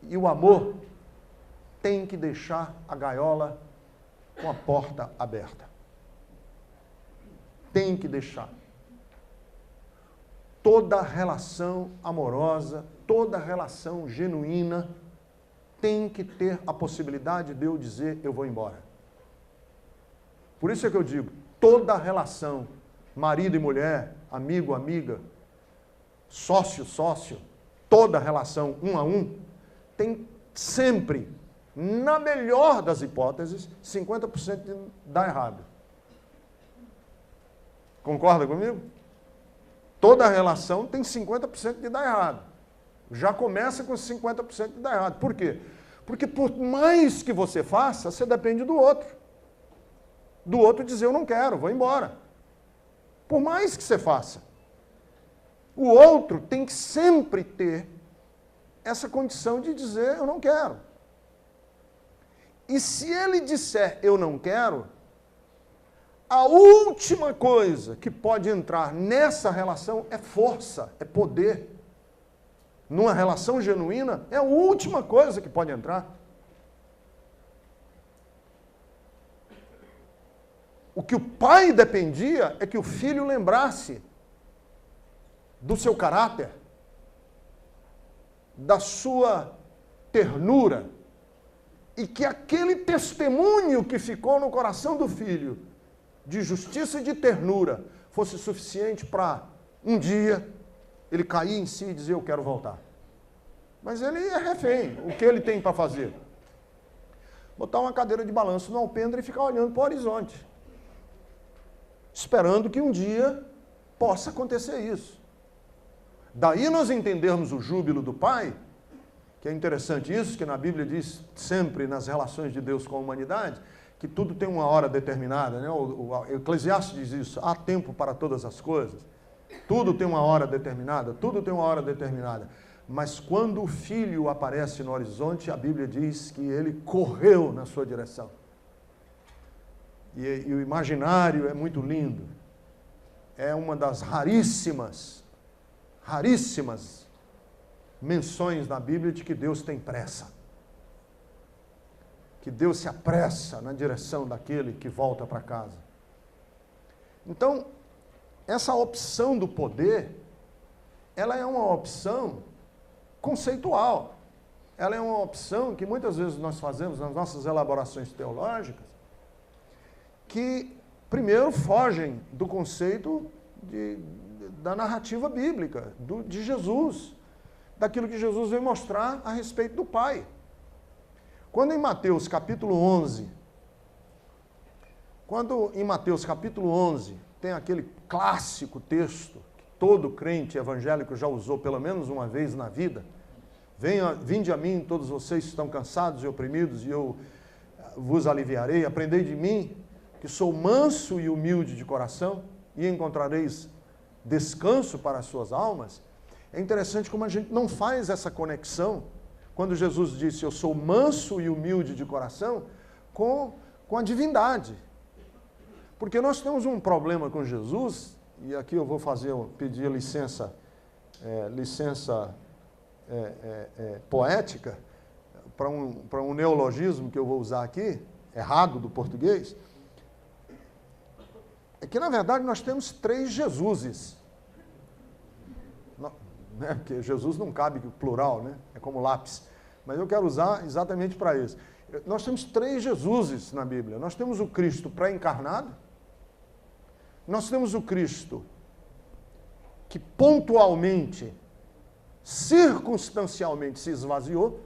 E o amor tem que deixar a gaiola com a porta aberta. Tem que deixar. Toda relação amorosa, toda relação genuína, tem que ter a possibilidade de eu dizer eu vou embora. Por isso é que eu digo, toda relação, marido e mulher, amigo, amiga, sócio, toda relação 1 a 1, tem sempre, na melhor das hipóteses, 50% de dar errado. Concorda comigo? Toda relação tem 50% de dar errado. Já começa com 50% de dar errado. Por quê? Porque por mais que você faça, você depende do outro. Do outro dizer eu não quero, vou embora. Por mais que você faça. O outro tem que sempre ter essa condição de dizer eu não quero. E se ele disser eu não quero, a última coisa que pode entrar nessa relação é força, é poder. Numa relação genuína, é a última coisa que pode entrar. O que o pai dependia é que o filho lembrasse do seu caráter, da sua ternura, e que aquele testemunho que ficou no coração do filho, de justiça e de ternura, fosse suficiente para, um dia, ele cair em si e dizer, eu quero voltar. Mas ele é refém. O que ele tem para fazer? Botar uma cadeira de balanço no alpendre e ficar olhando para o horizonte, esperando que um dia possa acontecer isso. Daí nós entendermos o júbilo do Pai, que é interessante isso, que na Bíblia diz sempre nas relações de Deus com a humanidade, que tudo tem uma hora determinada, né? O Eclesiastes diz isso, há tempo para todas as coisas. Tudo tem uma hora determinada, tudo tem uma hora determinada. Mas quando o filho aparece no horizonte, a Bíblia diz que ele correu na sua direção. E o imaginário é muito lindo. É uma das raríssimas menções na Bíblia de que Deus tem pressa. Que Deus se apressa na direção daquele que volta para casa. Então, essa opção do poder, ela é uma opção conceitual. Ela é uma opção que muitas vezes nós fazemos nas nossas elaborações teológicas, que primeiro fogem do conceito da narrativa bíblica, de Jesus, daquilo que Jesus veio mostrar a respeito do Pai. Quando em Mateus capítulo 11, tem aquele clássico texto que todo crente evangélico já usou pelo menos uma vez na vida, vinde a mim todos vocês que estão cansados e oprimidos, e eu vos aliviarei, aprendei de mim, que sou manso e humilde de coração, e encontrareis descanso para as suas almas. É interessante como a gente não faz essa conexão, quando Jesus disse, eu sou manso e humilde de coração, com a divindade. Porque nós temos um problema com Jesus, e aqui eu vou pedir licença poética, para um neologismo que eu vou usar aqui, errado do português, é que, na verdade, nós temos 3 Jesuses. Né? Porque Jesus não cabe plural, né? É como lápis. Mas eu quero usar exatamente para isso. Nós temos 3 Jesuses na Bíblia. Nós temos o Cristo pré-encarnado, nós temos o Cristo que pontualmente, circunstancialmente se esvaziou.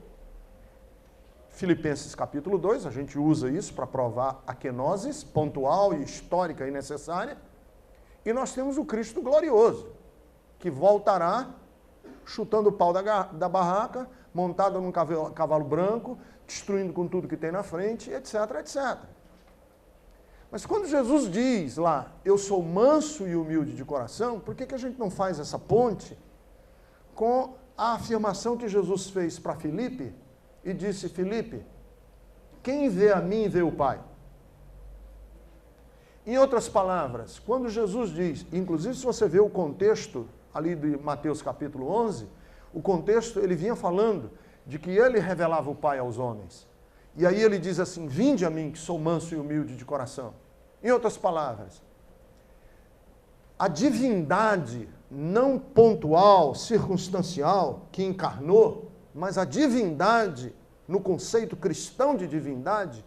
Filipenses capítulo 2, a gente usa isso para provar a kenosis pontual e histórica e necessária. E nós temos o Cristo glorioso, que voltará chutando o pau da barraca, montado num cavalo branco, destruindo com tudo que tem na frente, etc, etc. Mas quando Jesus diz lá, eu sou manso e humilde de coração, por que a gente não faz essa ponte com a afirmação que Jesus fez para Filipe e disse, Filipe, quem vê a mim vê o Pai? Em outras palavras, quando Jesus diz, inclusive se você vê o contexto ali de Mateus capítulo 11, o contexto ele vinha falando de que ele revelava o Pai aos homens. E aí ele diz assim, vinde a mim que sou manso e humilde de coração. Em outras palavras, a divindade não pontual, circunstancial, que encarnou, mas a divindade, no conceito cristão de divindade,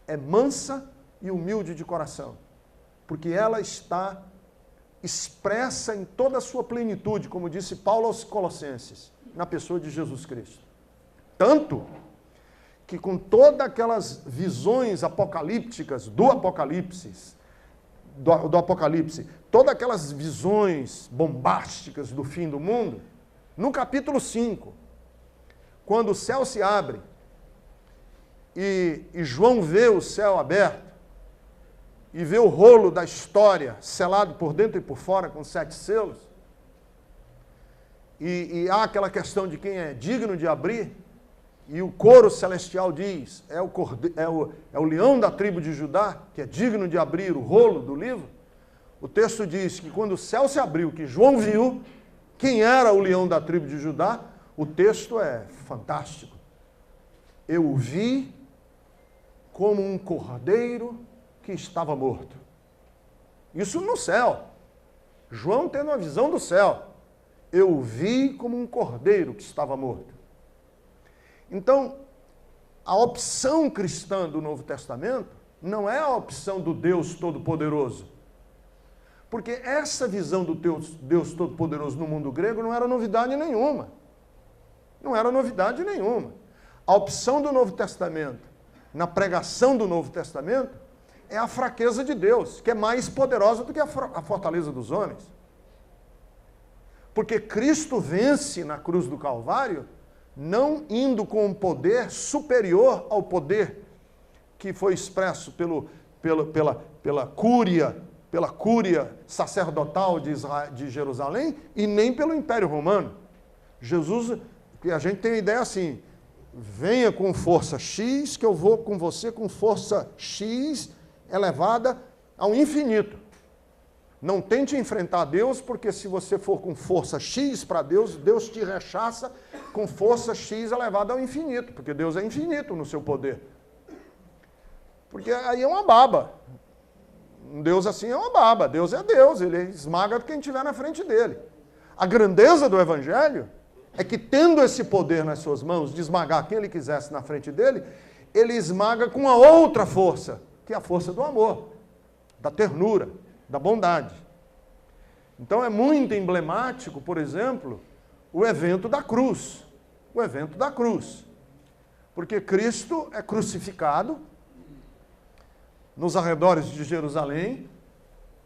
é mansa e humilde de coração. Porque ela está expressa em toda a sua plenitude, como disse Paulo aos Colossenses, na pessoa de Jesus Cristo. Tanto que com todas aquelas visões apocalípticas do Apocalipse, todas aquelas visões bombásticas do fim do mundo, no capítulo 5, quando o céu se abre e João vê o céu aberto e vê o rolo da história selado por dentro e por fora com 7 selos, e há aquela questão de quem é digno de abrir, e o coro celestial diz, é o leão da tribo de Judá, que é digno de abrir o rolo do livro. O texto diz que quando o céu se abriu, que João viu quem era o leão da tribo de Judá, o texto é fantástico. Eu o vi como um cordeiro que estava morto. Isso no céu. João tendo a visão do céu. Eu o vi como um cordeiro que estava morto. Então, a opção cristã do Novo Testamento não é a opção do Deus Todo-Poderoso. Porque essa visão do Deus Todo-Poderoso no mundo grego não era novidade nenhuma. Não era novidade nenhuma. A opção do Novo Testamento, na pregação do Novo Testamento, é a fraqueza de Deus, que é mais poderosa do que a fortaleza dos homens. Porque Cristo vence na cruz do Calvário, não indo com um poder superior ao poder que foi expresso pela cúria sacerdotal de Jerusalém e nem pelo Império Romano. Jesus, que a gente tem a ideia assim, venha com força X, que eu vou com você com força X elevada ao infinito. Não tente enfrentar Deus, porque se você for com força X para Deus, Deus te rechaça com força X elevada ao infinito, porque Deus é infinito no seu poder. Porque aí é uma baba. Um Deus assim é uma baba. Deus é Deus, ele esmaga quem estiver na frente dele. A grandeza do Evangelho é que, tendo esse poder nas suas mãos de esmagar quem ele quisesse na frente dele, ele esmaga com a outra força, que é a força do amor, da ternura, da bondade. Então é muito emblemático, por exemplo, o evento da cruz. O evento da cruz. Porque Cristo é crucificado nos arredores de Jerusalém,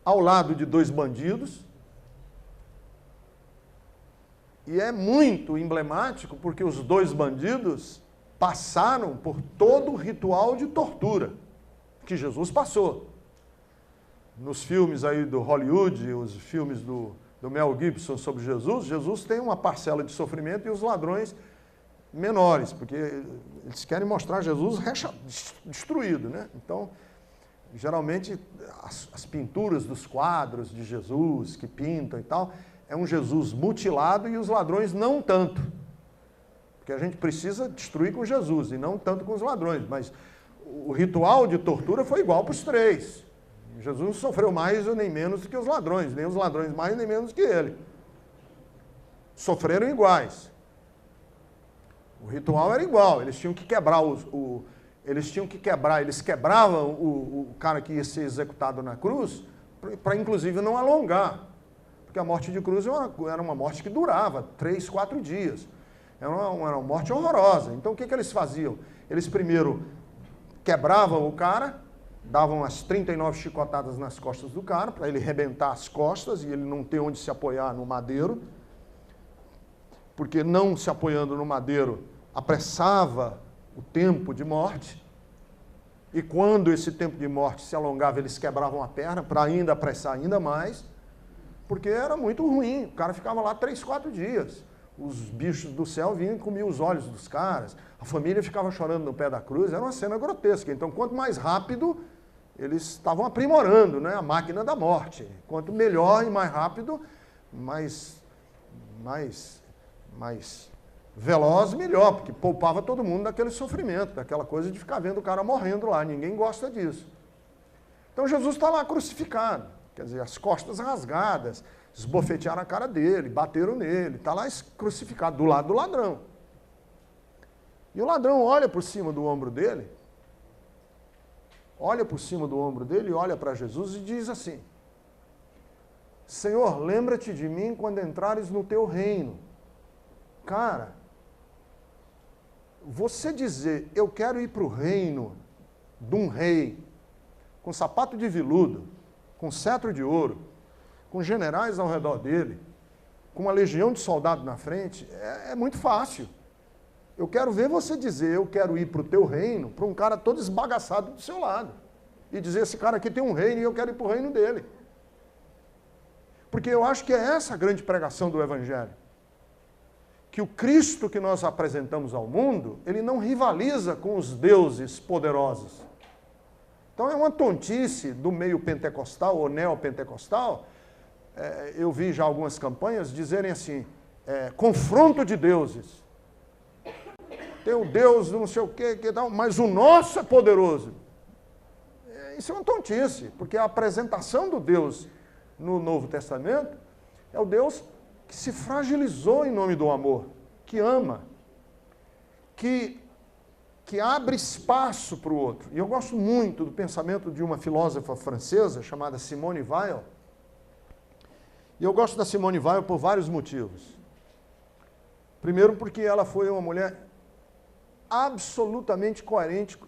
ao lado de 2 bandidos. E é muito emblemático porque os 2 bandidos passaram por todo o ritual de tortura que Jesus passou. Nos filmes aí do Hollywood, os filmes do Mel Gibson sobre Jesus, Jesus tem uma parcela de sofrimento e os ladrões menores, porque eles querem mostrar Jesus destruído, né? Então, geralmente, as pinturas dos quadros de Jesus, que pintam e tal, é um Jesus mutilado e os ladrões não tanto. Porque a gente precisa destruir com Jesus e não tanto com os ladrões. Mas o ritual de tortura foi igual para os 3. Jesus não sofreu mais nem menos do que os ladrões, nem os ladrões mais nem menos que ele. Sofreram iguais. O ritual era igual, eles tinham que quebrar eles quebravam o cara que ia ser executado na cruz para inclusive não alongar. Porque a morte de cruz era uma morte que durava 3, 4 dias. Era uma morte horrorosa. Então o que eles faziam? Eles primeiro quebravam o cara, davam as 39 chicotadas nas costas do cara, para ele arrebentar as costas e ele não ter onde se apoiar no madeiro, porque não se apoiando no madeiro apressava o tempo de morte, e quando esse tempo de morte se alongava, eles quebravam a perna para ainda apressar ainda mais, porque era muito ruim, o cara ficava lá 3, 4 dias. Os bichos do céu vinham e comiam os olhos dos caras, a família ficava chorando no pé da cruz, era uma cena grotesca. Então, quanto mais rápido, eles estavam aprimorando, né, a máquina da morte. Quanto melhor e mais rápido, mais veloz, melhor, porque poupava todo mundo daquele sofrimento, daquela coisa de ficar vendo o cara morrendo lá. Ninguém gosta disso. Então, Jesus está lá crucificado, quer dizer, as costas rasgadas, esbofetearam a cara dele, bateram nele, está lá crucificado do lado do ladrão. E o ladrão olha por cima do ombro dele, e olha para Jesus e diz assim: Senhor, lembra-te de mim quando entrares no teu reino. Cara, você dizer, eu quero ir para o reino de um rei, com sapato de veludo, com cetro de ouro, com generais ao redor dele, com uma legião de soldados na frente, é muito fácil. Eu quero ver você dizer, eu quero ir para o teu reino, para um cara todo esbagaçado do seu lado. E dizer, esse cara aqui tem um reino e eu quero ir para o reino dele. Porque eu acho que é essa a grande pregação do Evangelho. Que o Cristo que nós apresentamos ao mundo, ele não rivaliza com os deuses poderosos. Então é uma tontice do meio pentecostal ou neopentecostal. Eu vi já algumas campanhas dizerem assim, confronto de deuses. Tem o Deus não sei o quê, mas o nosso é poderoso. Isso é uma tontice, porque a apresentação do Deus no Novo Testamento é o Deus que se fragilizou em nome do amor, que ama, que abre espaço para o outro. E eu gosto muito do pensamento de uma filósofa francesa chamada Simone Weil. E eu gosto da Simone Weil por vários motivos. Primeiro, porque ela foi uma mulher absolutamente coerente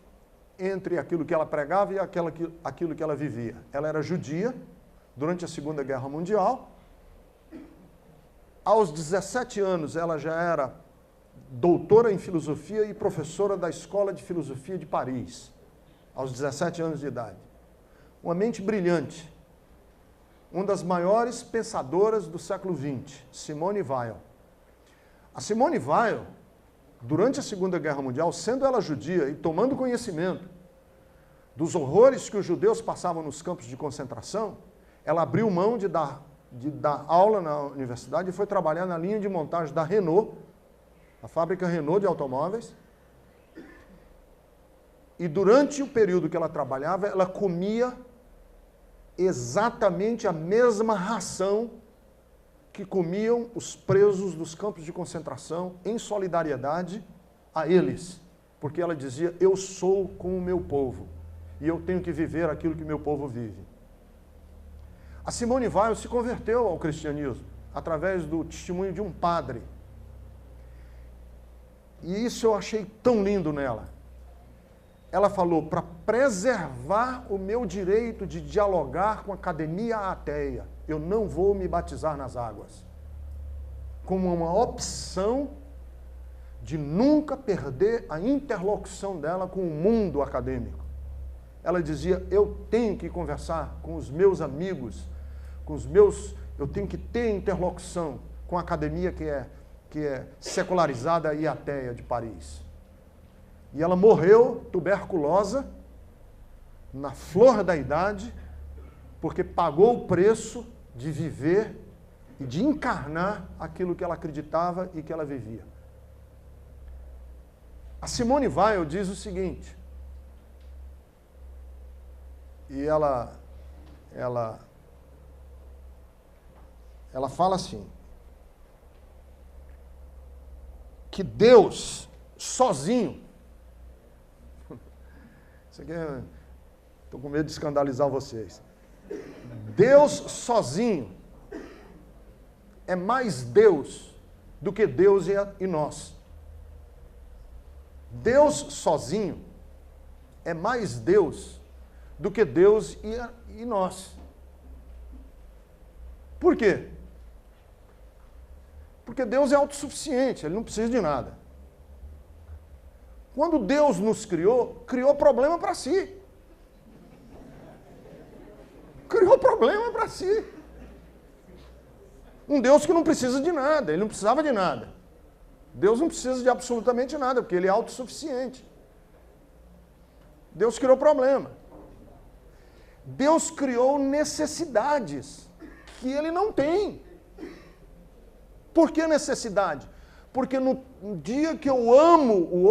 entre aquilo que ela pregava e aquilo que ela vivia. Ela era judia durante a Segunda Guerra Mundial. Aos 17 anos, ela já era doutora em filosofia e professora da Escola de Filosofia de Paris, aos 17 anos de idade. Uma mente brilhante, uma das maiores pensadoras do século XX, Simone Weil. A Simone Weil, durante a Segunda Guerra Mundial, sendo ela judia e tomando conhecimento dos horrores que os judeus passavam nos campos de concentração, ela abriu mão de dar aula na universidade e foi trabalhar na linha de montagem da Renault, a fábrica Renault de automóveis. E durante o período que ela trabalhava, ela comia exatamente a mesma ração que comiam os presos dos campos de concentração em solidariedade a eles. Porque ela dizia, eu sou com o meu povo e eu tenho que viver aquilo que meu povo vive. A Simone Weil se converteu ao cristianismo através do testemunho de um padre. E isso eu achei tão lindo nela. Ela falou, para preservar o meu direito de dialogar com a academia ateia, eu não vou me batizar nas águas. Como uma opção de nunca perder a interlocução dela com o mundo acadêmico. Ela dizia, eu tenho que conversar com os meus amigos, eu tenho que ter interlocução com a academia que é secularizada e ateia de Paris. E ela morreu tuberculosa, na flor da idade, porque pagou o preço de viver e de encarnar aquilo que ela acreditava e que ela vivia. A Simone Weil diz o seguinte, e ela fala assim, que Deus, sozinho, isso aqui estou com medo de escandalizar vocês, Deus sozinho é mais Deus do que Deus e nós. Deus sozinho é mais Deus do que Deus e nós. Por quê? Porque Deus é autossuficiente, Ele não precisa de nada. Quando Deus nos criou problema para si. Criou problema para si. Um Deus que não precisa de nada, Ele não precisava de nada. Deus não precisa de absolutamente nada, porque Ele é autossuficiente. Deus criou problema. Deus criou necessidades que Ele não tem. Por que necessidade? Porque no dia que eu amo o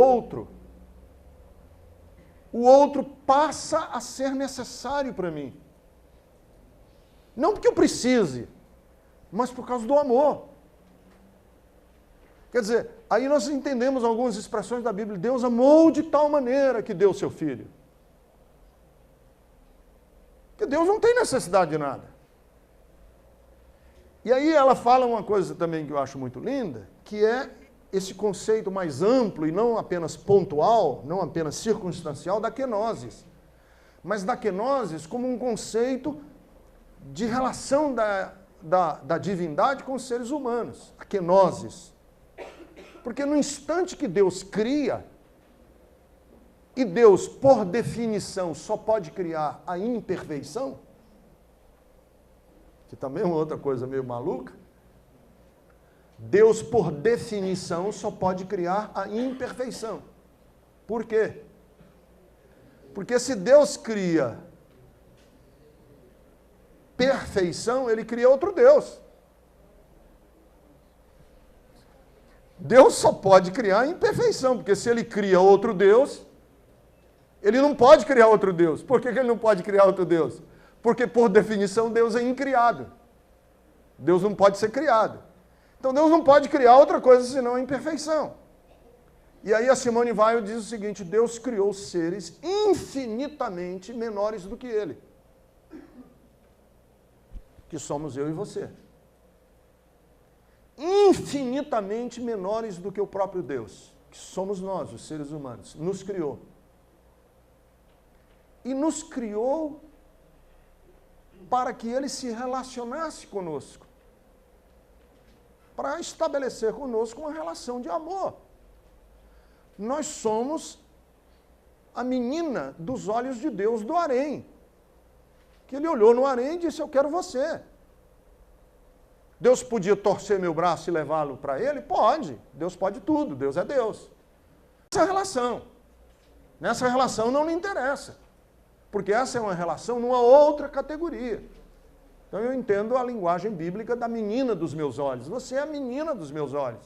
outro passa a ser necessário para mim. Não porque eu precise, mas por causa do amor. Quer dizer, aí nós entendemos algumas expressões da Bíblia. Deus amou de tal maneira que deu seu Filho. Porque Deus não tem necessidade de nada. E aí ela fala uma coisa também que eu acho muito linda, que é esse conceito mais amplo e não apenas pontual, não apenas circunstancial, da kenosis. Mas da kenosis como um conceito de relação da divindade com os seres humanos. A kenosis. Porque no instante que Deus cria, e Deus, por definição, só pode criar a imperfeição, que também é uma outra coisa meio maluca, Deus, por definição, só pode criar a imperfeição. Por quê? Porque se Deus cria perfeição, Ele cria outro Deus. Deus só pode criar imperfeição, porque se Ele cria outro Deus, Ele não pode criar outro Deus. Por que Ele não pode criar outro Deus? Porque, por definição, Deus é incriado. Deus não pode ser criado. Então, Deus não pode criar outra coisa senão a imperfeição. E aí a Simone Weil diz o seguinte, Deus criou seres infinitamente menores do que Ele. Que somos eu e você. Infinitamente menores do que o próprio Deus, que somos nós, os seres humanos, nos criou. E nos criou para que Ele se relacionasse conosco, para estabelecer conosco uma relação de amor. Nós somos a menina dos olhos de Deus do harém, que Ele olhou no harém e disse, eu quero você. Deus podia torcer meu braço e levá-lo para Ele? Pode. Deus pode tudo. Deus é Deus. Nessa relação não lhe interessa. Porque essa é uma relação numa outra categoria. Então eu entendo a linguagem bíblica da menina dos meus olhos. Você é a menina dos meus olhos.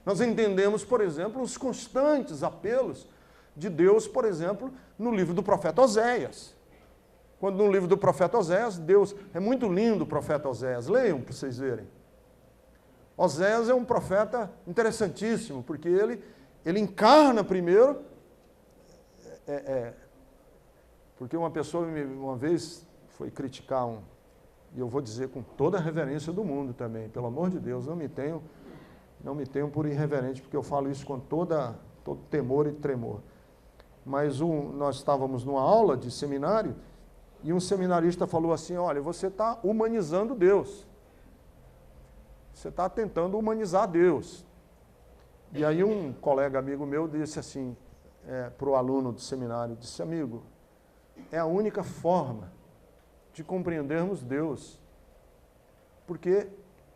Nós entendemos, por exemplo, os constantes apelos de Deus, por exemplo, no livro do profeta Oséias. Quando no livro do profeta Oséias, Deus... É muito lindo o profeta Oséias. Leiam para vocês verem. Oséias é um profeta interessantíssimo, porque ele encarna primeiro... Porque uma pessoa uma vez foi criticar e eu vou dizer com toda a reverência do mundo também, pelo amor de Deus, não me tenham por irreverente, porque eu falo isso com todo temor e tremor. Mas nós estávamos numa aula de seminário, e um seminarista falou assim, olha, você está humanizando Deus. Você está tentando humanizar Deus. E aí um colega amigo meu disse assim, para o aluno do seminário, disse, amigo, é a única forma de compreendermos Deus. Porque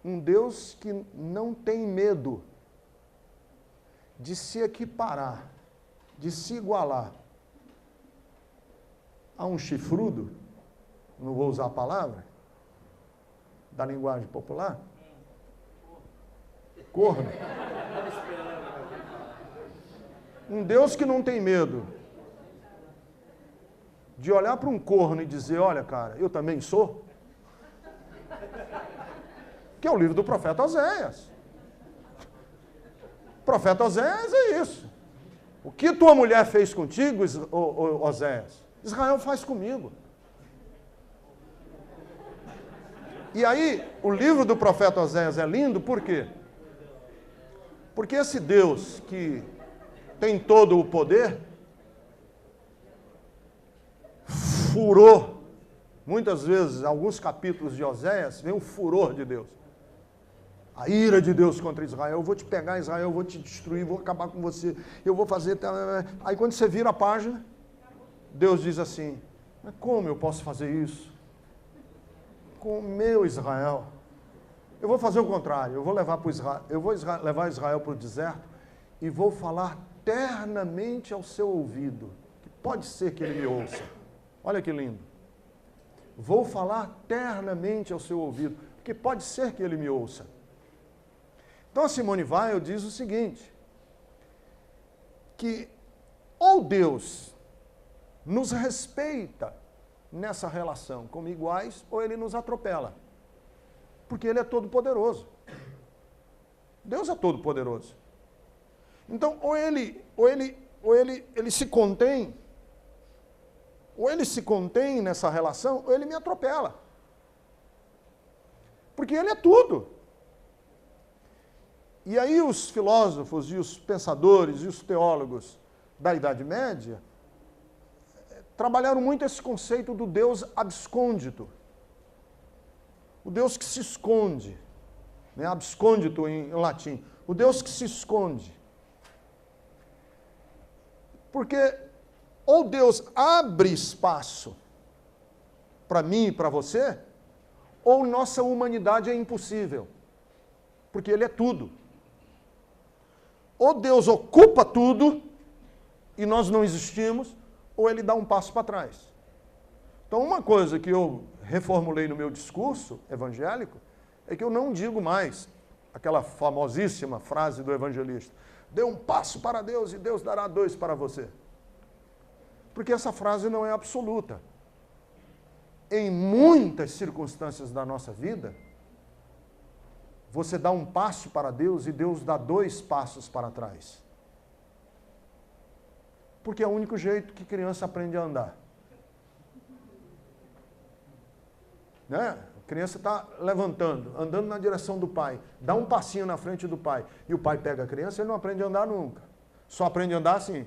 um Deus que não tem medo de se equiparar, de se igualar a um chifrudo, não vou usar a palavra, da linguagem popular, corno. Um Deus que não tem medo de olhar para um corno e dizer, olha, cara, eu também sou. Que é o livro do profeta Oséias. O profeta Oséias é isso. O que tua mulher fez contigo, Oséias, Israel faz comigo. E aí, o livro do profeta Oséias é lindo, por quê? Porque esse Deus que tem todo o poder, furor, muitas vezes, alguns capítulos de Oséias, vem o furor de Deus. A ira de Deus contra Israel, eu vou te pegar, Israel, eu vou te destruir, vou acabar com você, eu vou fazer... Aí quando você vira a página, Deus diz assim, mas como eu posso fazer isso? Com o meu Israel. Eu vou fazer o contrário, eu vou levar Israel para o deserto e vou falar ternamente ao seu ouvido, que pode ser que ele me ouça. Olha que lindo. Vou falar ternamente ao seu ouvido, porque pode ser que ele me ouça. Então a Simone Weil diz o seguinte, que ou Deus nos respeita nessa relação como iguais, ou ele nos atropela. Porque ele é todo poderoso. Deus é todo poderoso. Então, ou ele se contém, ou ele se contém nessa relação, ou ele me atropela. Porque ele é tudo. E aí os filósofos e os pensadores e os teólogos da Idade Média trabalharam muito esse conceito do Deus abscôndito. O Deus que se esconde, né? Abscôndito em latim. O Deus que se esconde. Porque ou Deus abre espaço para mim e para você, ou nossa humanidade é impossível. Porque Ele é tudo. Ou Deus ocupa tudo e nós não existimos, ou Ele dá um passo para trás. Então, uma coisa que eu reformulei no meu discurso evangélico é que eu não digo mais aquela famosíssima frase do evangelista, dê um passo para Deus e Deus dará 2 para você. Porque essa frase não é absoluta. Em muitas circunstâncias da nossa vida, você dá um passo para Deus e Deus dá 2 passos para trás. Porque é o único jeito que criança aprende a andar. Né? A criança está levantando, andando na direção do pai, dá um passinho na frente do pai, e o pai pega a criança, ele não aprende a andar nunca. Só aprende a andar assim.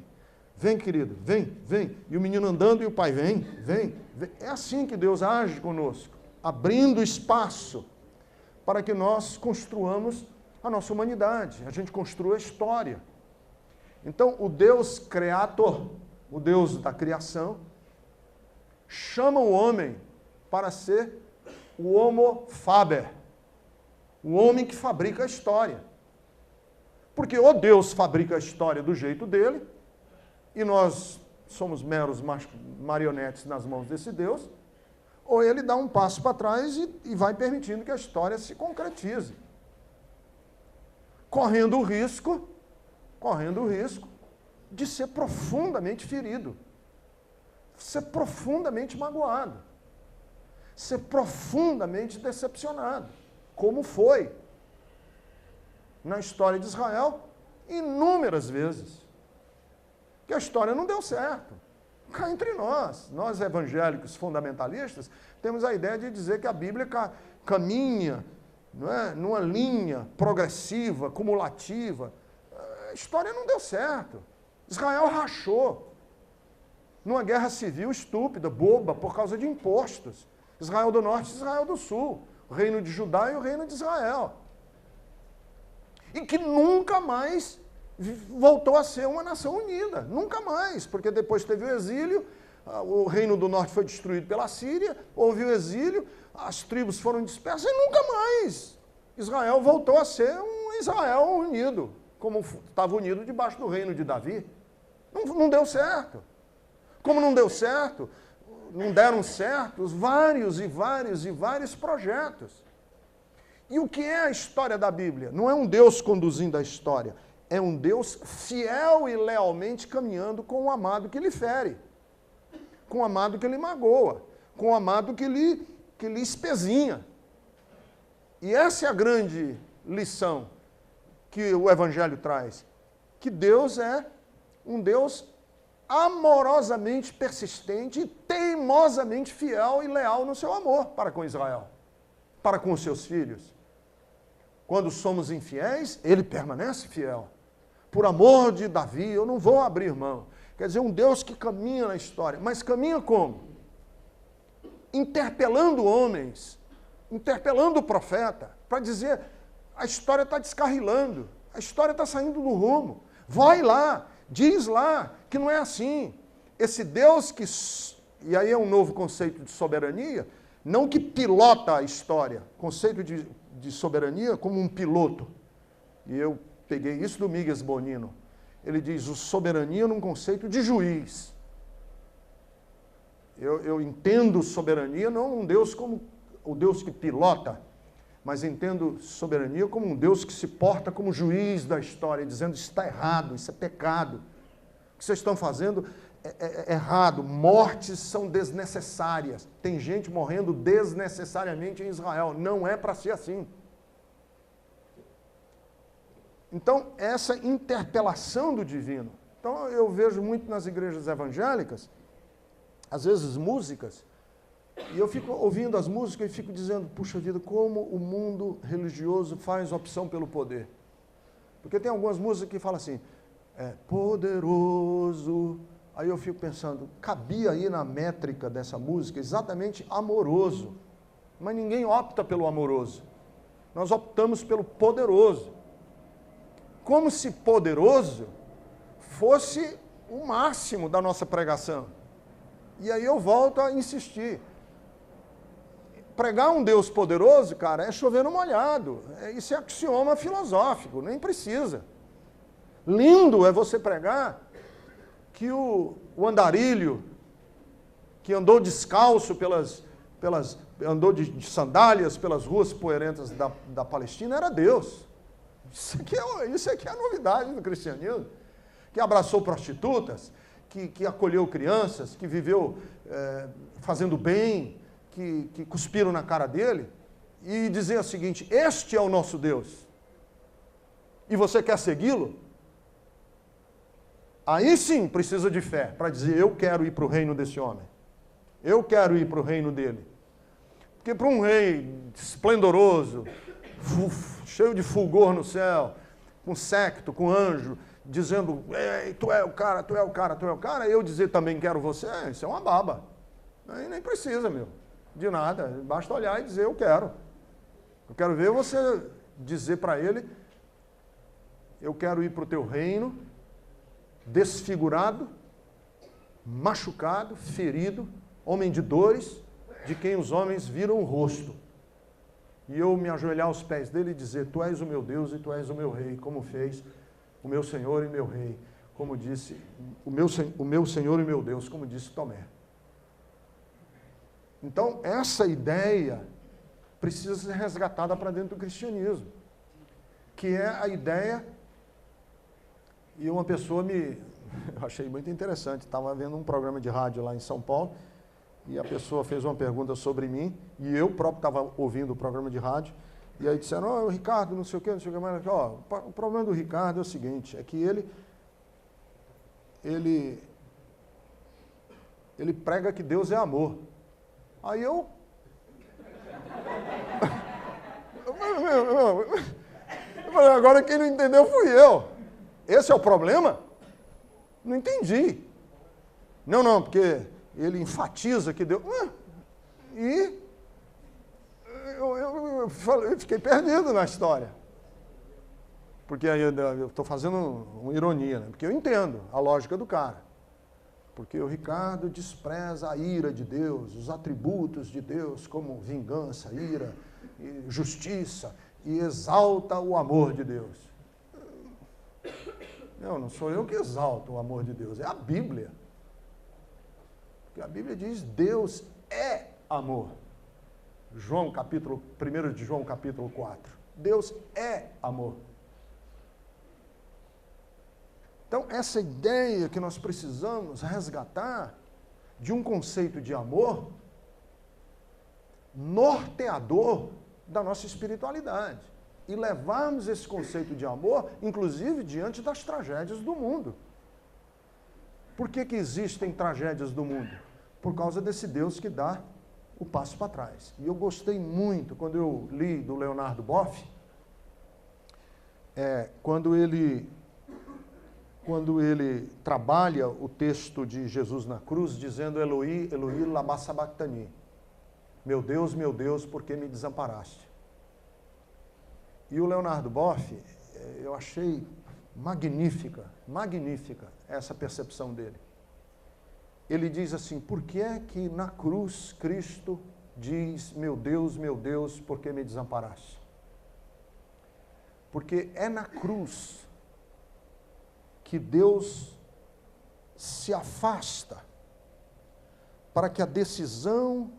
Vem, querido, vem, vem. E o menino andando e o pai vem, vem, vem. É assim que Deus age conosco, abrindo espaço para que nós construamos a nossa humanidade, a gente construa a história. Então, o Deus Criador, o Deus da criação, chama o homem para ser o Homo Faber, o homem que fabrica a história. Porque ou Deus fabrica a história do jeito dele, e nós somos meros marionetes nas mãos desse Deus, ou ele dá um passo para trás e vai permitindo que a história se concretize. Correndo o risco de ser profundamente ferido, ser profundamente magoado, ser profundamente decepcionado, como foi na história de Israel inúmeras vezes. Que a história não deu certo. Cá entre nós evangélicos fundamentalistas, temos a ideia de dizer que a Bíblia caminha, não é, numa linha progressiva, cumulativa. A história não deu certo. Israel rachou numa guerra civil estúpida, boba, por causa de impostos. Israel do Norte e Israel do Sul. O reino de Judá e o reino de Israel. E que nunca mais voltou a ser uma nação unida. Nunca mais, porque depois teve o exílio, o reino do Norte foi destruído pela Síria, houve o exílio, as tribos foram dispersas e nunca mais Israel voltou a ser um Israel unido, como estava unido debaixo do reino de Davi. Não deu certo. Como não deu certo, não deram certo os vários projetos. E o que é a história da Bíblia? Não é um Deus conduzindo a história, é um Deus fiel e lealmente caminhando com o amado que lhe fere, com o amado que lhe magoa, com o amado que lhe espezinha. E essa é a grande lição que o Evangelho traz, que Deus é um Deus amorosamente persistente e teimosamente fiel e leal no seu amor para com Israel, para com os seus filhos. Quando somos infiéis, ele permanece fiel. Por amor de Davi, eu não vou abrir mão. Quer dizer, um Deus que caminha na história. Mas caminha como? Interpelando homens, interpelando o profeta, para dizer, a história está descarrilando, a história está saindo do rumo. Vai lá, diz lá que não é assim. Esse Deus que... E aí é um novo conceito de soberania, não que pilota a história, conceito de soberania como um piloto. E eu peguei isso do Miguel Bonino. Ele diz, o soberania num conceito de juiz. Eu entendo soberania não um Deus como o Deus que pilota, mas entendo soberania como um Deus que se porta como juiz da história, dizendo, isso está errado, isso é pecado. O que vocês estão fazendo é errado, mortes são desnecessárias. Tem gente morrendo desnecessariamente em Israel. Não é para ser assim. Então, essa interpelação do divino. Então, eu vejo muito nas igrejas evangélicas, às vezes músicas, e eu fico ouvindo as músicas e fico dizendo, puxa vida, como o mundo religioso faz opção pelo poder. Porque tem algumas músicas que falam assim, poderoso. Aí eu fico pensando, cabia aí na métrica dessa música exatamente amoroso. Mas ninguém opta pelo amoroso. Nós optamos pelo poderoso. Como se poderoso fosse o máximo da nossa pregação. E aí eu volto a insistir. Pregar um Deus poderoso, cara, é chover no molhado. Isso é axioma filosófico, nem precisa. Lindo é você pregar que o andarilho, que andou descalço andou de sandálias pelas ruas poeirentas da Palestina, era Deus. Isso aqui é a novidade do cristianismo. Que abraçou prostitutas, que acolheu crianças, que viveu fazendo bem, que cuspiram na cara dele, e dizer o seguinte, este é o nosso Deus. E você quer segui-lo? Aí sim precisa de fé, para dizer, eu quero ir para o reino desse homem. Eu quero ir para o reino dele. Porque para um rei esplendoroso, cheio de fulgor no céu, com séquito, com anjo, dizendo, ei, tu é o cara, tu é o cara, tu é o cara, eu dizer também quero você, isso é uma baba. Aí nem precisa, de nada. Basta olhar e dizer, eu quero. Eu quero ver você dizer para ele, eu quero ir para o teu reino, desfigurado, machucado, ferido, homem de dores, de quem os homens viram o rosto. E eu me ajoelhar aos pés dele e dizer, tu és o meu Deus e tu és o meu rei, como fez o meu Senhor e meu rei, como disse, o meu Senhor e meu Deus, como disse Tomé. Então, essa ideia precisa ser resgatada para dentro do cristianismo, que é a ideia. E uma pessoa eu achei muito interessante, estava vendo um programa de rádio lá em São Paulo, e a pessoa fez uma pergunta sobre mim, e eu próprio estava ouvindo o programa de rádio, e aí disseram, Ricardo, não sei o que, mas o problema do Ricardo é o seguinte, é que ele Ele prega que Deus é amor. Aí eu falei, agora quem não entendeu fui eu. Esse é o problema? Não entendi. Não, porque ele enfatiza que Deus... E eu fiquei perdido na história. Porque aí eu estou fazendo uma ironia, né? Porque eu entendo a lógica do cara. Porque o Ricardo despreza a ira de Deus, os atributos de Deus, como vingança, ira, e justiça, e exalta o amor de Deus. Não sou eu que exalto o amor de Deus, é a Bíblia. Porque a Bíblia diz, Deus é amor. 1 de João, capítulo 4. Deus é amor. Então, essa ideia que nós precisamos resgatar de um conceito de amor norteador da nossa espiritualidade. E levarmos esse conceito de amor, inclusive, diante das tragédias do mundo. Por que existem tragédias do mundo? Por causa desse Deus que dá o passo para trás. E eu gostei muito, quando eu li do Leonardo Boff, quando ele trabalha o texto de Jesus na cruz, dizendo Eloi, Eloi, lama sabachthani. Meu Deus, por que me desamparaste? E o Leonardo Boff, eu achei magnífica essa percepção dele. Ele diz assim, por que é que na cruz Cristo diz, meu Deus, por que me desamparaste? Porque é na cruz que Deus se afasta para que a decisão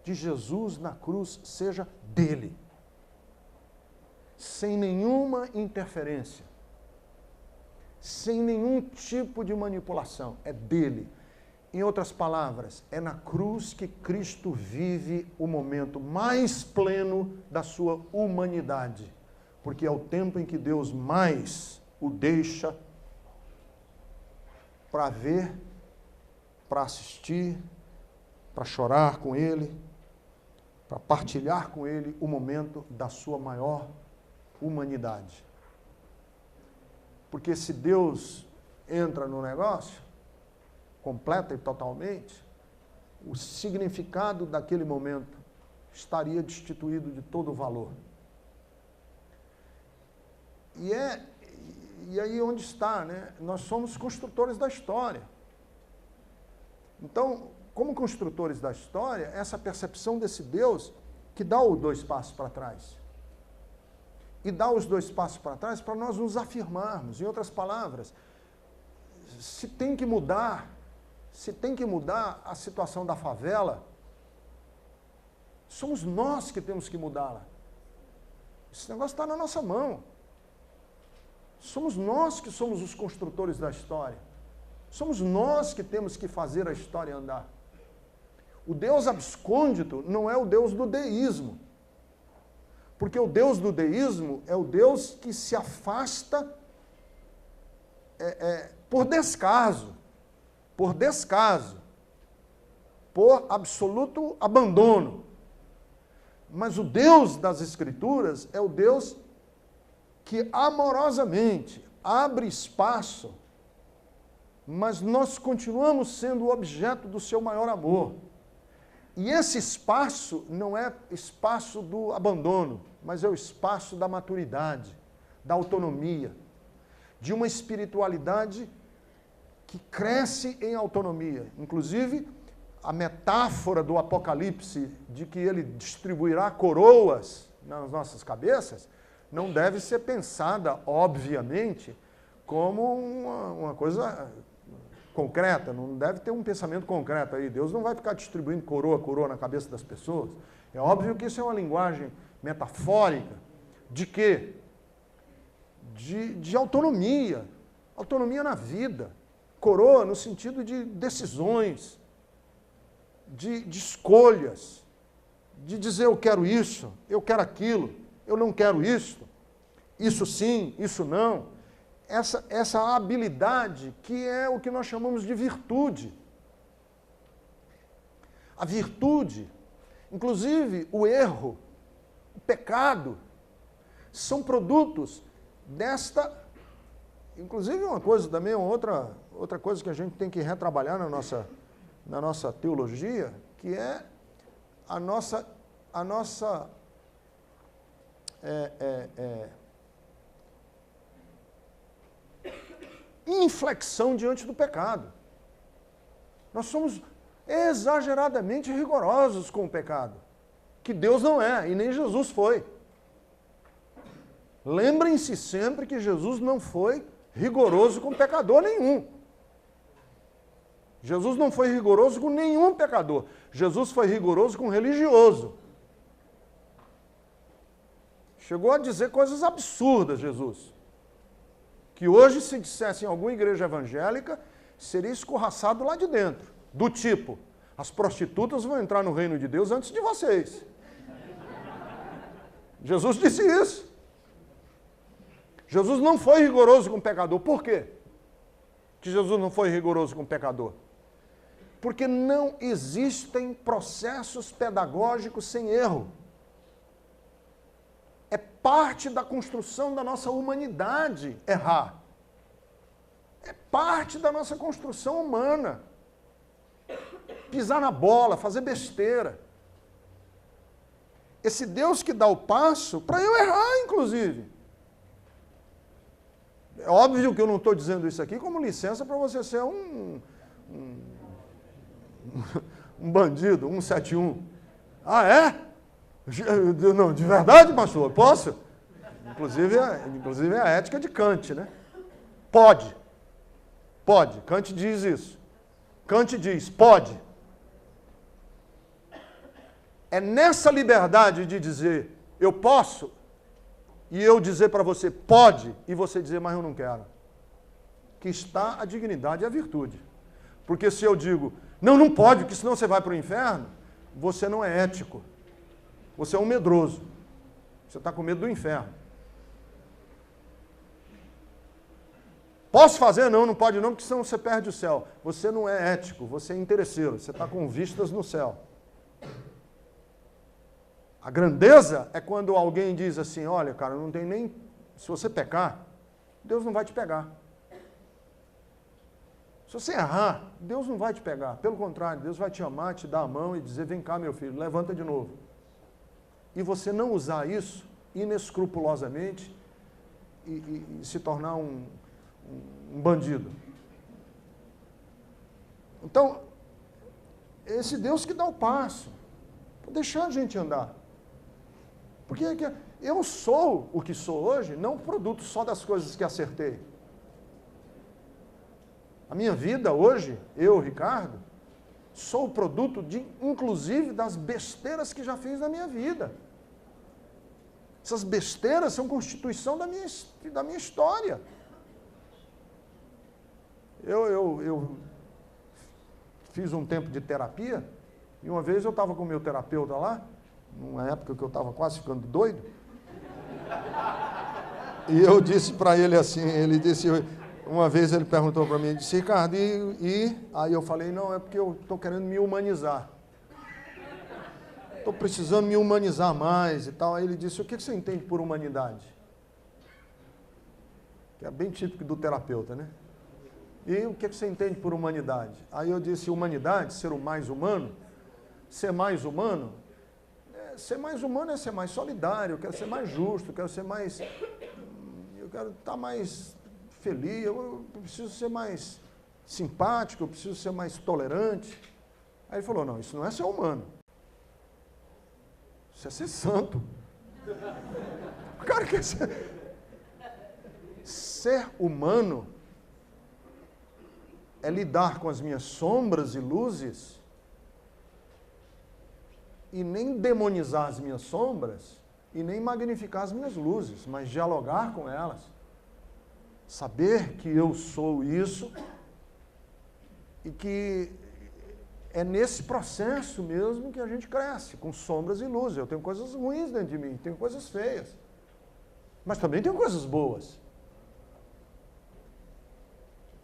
de Jesus na cruz seja dele, sem nenhuma interferência, sem nenhum tipo de manipulação, é dele. Em outras palavras, é na cruz que Cristo vive o momento mais pleno da sua humanidade, porque é o tempo em que Deus mais o deixa para ver, para assistir, para chorar com ele, para partilhar com ele o momento da sua maior humanidade. Porque se Deus entra no negócio, completa e totalmente, o significado daquele momento estaria destituído de todo o valor. E aí onde está, né? Nós somos construtores da história. Então, como construtores da história, essa percepção desse Deus que dá os 2 passos para trás. E dá os 2 passos para trás para nós nos afirmarmos. Em outras palavras, se tem que mudar a situação da favela, somos nós que temos que mudá-la. Esse negócio está na nossa mão. Somos nós que somos os construtores da história. Somos nós que temos que fazer a história andar. O Deus abscôndito não é o Deus do deísmo. Porque o Deus do deísmo é o Deus que se afasta por descaso, por absoluto abandono. Mas o Deus das Escrituras é o Deus que amorosamente abre espaço, mas nós continuamos sendo o objeto do seu maior amor. E esse espaço não é espaço do abandono, mas é o espaço da maturidade, da autonomia, de uma espiritualidade que cresce em autonomia. Inclusive, a metáfora do Apocalipse de que ele distribuirá coroas nas nossas cabeças não deve ser pensada, obviamente, como uma coisa concreta, não deve ter um pensamento concreto aí. Deus não vai ficar distribuindo coroa na cabeça das pessoas. É óbvio que isso é uma linguagem metafórica. De quê? De autonomia. Autonomia na vida. Coroa no sentido de decisões, de escolhas, de dizer eu quero isso, eu quero aquilo, eu não quero isso sim, isso não. Essa habilidade que é o que nós chamamos de virtude. a virtude, inclusive o erro, o pecado, são produtos desta... Inclusive uma coisa também, outra coisa que a gente tem que retrabalhar na nossa teologia, que é a nossa inflexão diante do pecado. Nós somos exageradamente rigorosos com o pecado, que Deus não é, e nem Jesus foi. Lembrem-se sempre que Jesus não foi rigoroso com pecador nenhum. Jesus não foi rigoroso com nenhum pecador. Jesus foi rigoroso com religioso. Chegou a dizer coisas absurdas, Jesus. Que hoje, se dissesse em alguma igreja evangélica, seria escorraçado lá de dentro. Do tipo, as prostitutas vão entrar no reino de Deus antes de vocês. Jesus disse isso. Jesus não foi rigoroso com o pecador. Por quê que Jesus não foi rigoroso com o pecador? Porque não existem processos pedagógicos sem erro. É parte da construção da nossa humanidade errar. É parte da nossa construção humana. Pisar na bola, fazer besteira. Esse Deus que dá o passo para eu errar, inclusive. É óbvio que eu não estou dizendo isso aqui como licença para você ser um bandido, 171. Ah, é? Não, de verdade, pastor? Posso? Inclusive é a ética de Kant, né? Pode. Pode. Kant diz isso. Kant diz, pode. É nessa liberdade de dizer, eu posso, e eu dizer para você, pode, e você dizer, mas eu não quero, que está a dignidade e a virtude. Porque se eu digo, não pode, porque senão você vai para o inferno, você não é ético. Você é um medroso. Você está com medo do inferno. Posso fazer? Não pode não, porque senão você perde o céu. Você não é ético, você é interesseiro, você está com vistas no céu. A grandeza é quando alguém diz assim, olha, cara, não tem nem... Se você pecar, Deus não vai te pegar. Se você errar, Deus não vai te pegar. Pelo contrário, Deus vai te amar, te dar a mão e dizer, vem cá, meu filho, levanta de novo. E você não usar isso inescrupulosamente e se tornar um bandido. Então, esse Deus que dá o passo, para deixar a gente andar. Porque eu sou o que sou hoje, não produto só das coisas que acertei. A minha vida hoje, eu, Ricardo, sou produto inclusive, das besteiras que já fiz na minha vida. Essas besteiras são constituição da minha história. Eu fiz um tempo de terapia, e uma vez eu estava com o meu terapeuta lá, numa época que eu estava quase ficando doido, e eu disse para ele assim, ele disse, uma vez ele perguntou para mim, disse, Ricardo, aí eu falei, não, é porque eu estou querendo me humanizar. Estou precisando me humanizar mais e tal. Aí ele disse, o que você entende por humanidade? Que é bem típico do terapeuta, né? E o que você entende por humanidade? Aí eu disse, humanidade, ser o mais humano. Ser mais humano é ser mais solidário, eu quero ser mais justo, eu quero estar mais feliz, eu preciso ser mais simpático, eu preciso ser mais tolerante. Aí ele falou, não, isso não é ser humano. Isso é ser santo. O cara quer ser humano é lidar com as minhas sombras e luzes e nem demonizar as minhas sombras e nem magnificar as minhas luzes, mas dialogar com elas. Saber que eu sou isso e que é nesse processo mesmo que a gente cresce, com sombras e luzes. Eu tenho coisas ruins dentro de mim, tenho coisas feias, mas também tenho coisas boas.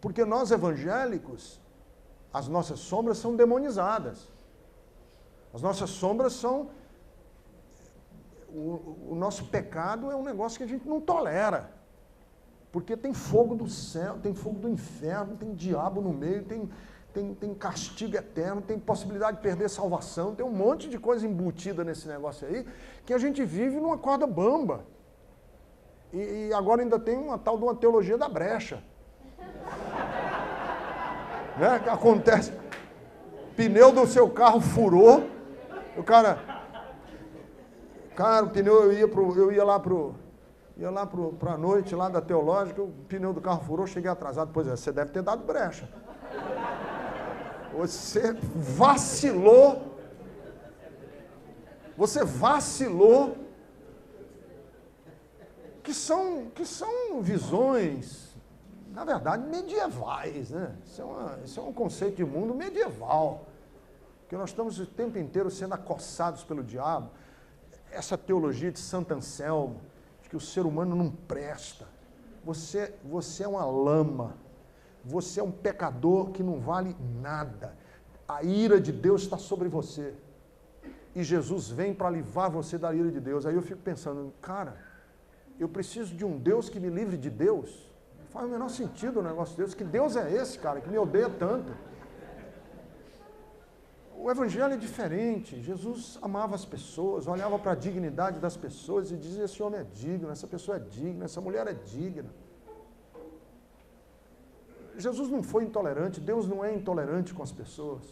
Porque nós evangélicos, as nossas sombras são demonizadas. As nossas sombras são... O nosso pecado é um negócio que a gente não tolera. Porque tem fogo do céu, tem fogo do inferno, tem diabo no meio, tem castigo eterno, tem possibilidade de perder salvação, tem um monte de coisa embutida nesse negócio aí, que a gente vive numa corda bamba. E agora ainda tem uma tal de uma teologia da brecha. Né? Que acontece, pneu do seu carro furou, o cara, o pneu, eu ia lá para a noite lá da teológica, o pneu do carro furou, cheguei atrasado. Pois é, você deve ter dado brecha. Você vacilou. Que são visões, na verdade, medievais, né? Isso é um conceito de mundo medieval. Porque nós estamos o tempo inteiro sendo acossados pelo diabo. Essa teologia de Santo Anselmo, de que o ser humano não presta. Você é uma lama. Você é um pecador que não vale nada. A ira de Deus está sobre você. E Jesus vem para livrar você da ira de Deus. Aí eu fico pensando, cara, eu preciso de um Deus que me livre de Deus? Não faz o menor sentido o negócio de Deus. Que Deus é esse, cara, que me odeia tanto? O evangelho é diferente. Jesus amava as pessoas, olhava para a dignidade das pessoas e dizia, esse homem é digno, essa pessoa é digna, essa mulher é digna. Jesus não foi intolerante, Deus não é intolerante com as pessoas.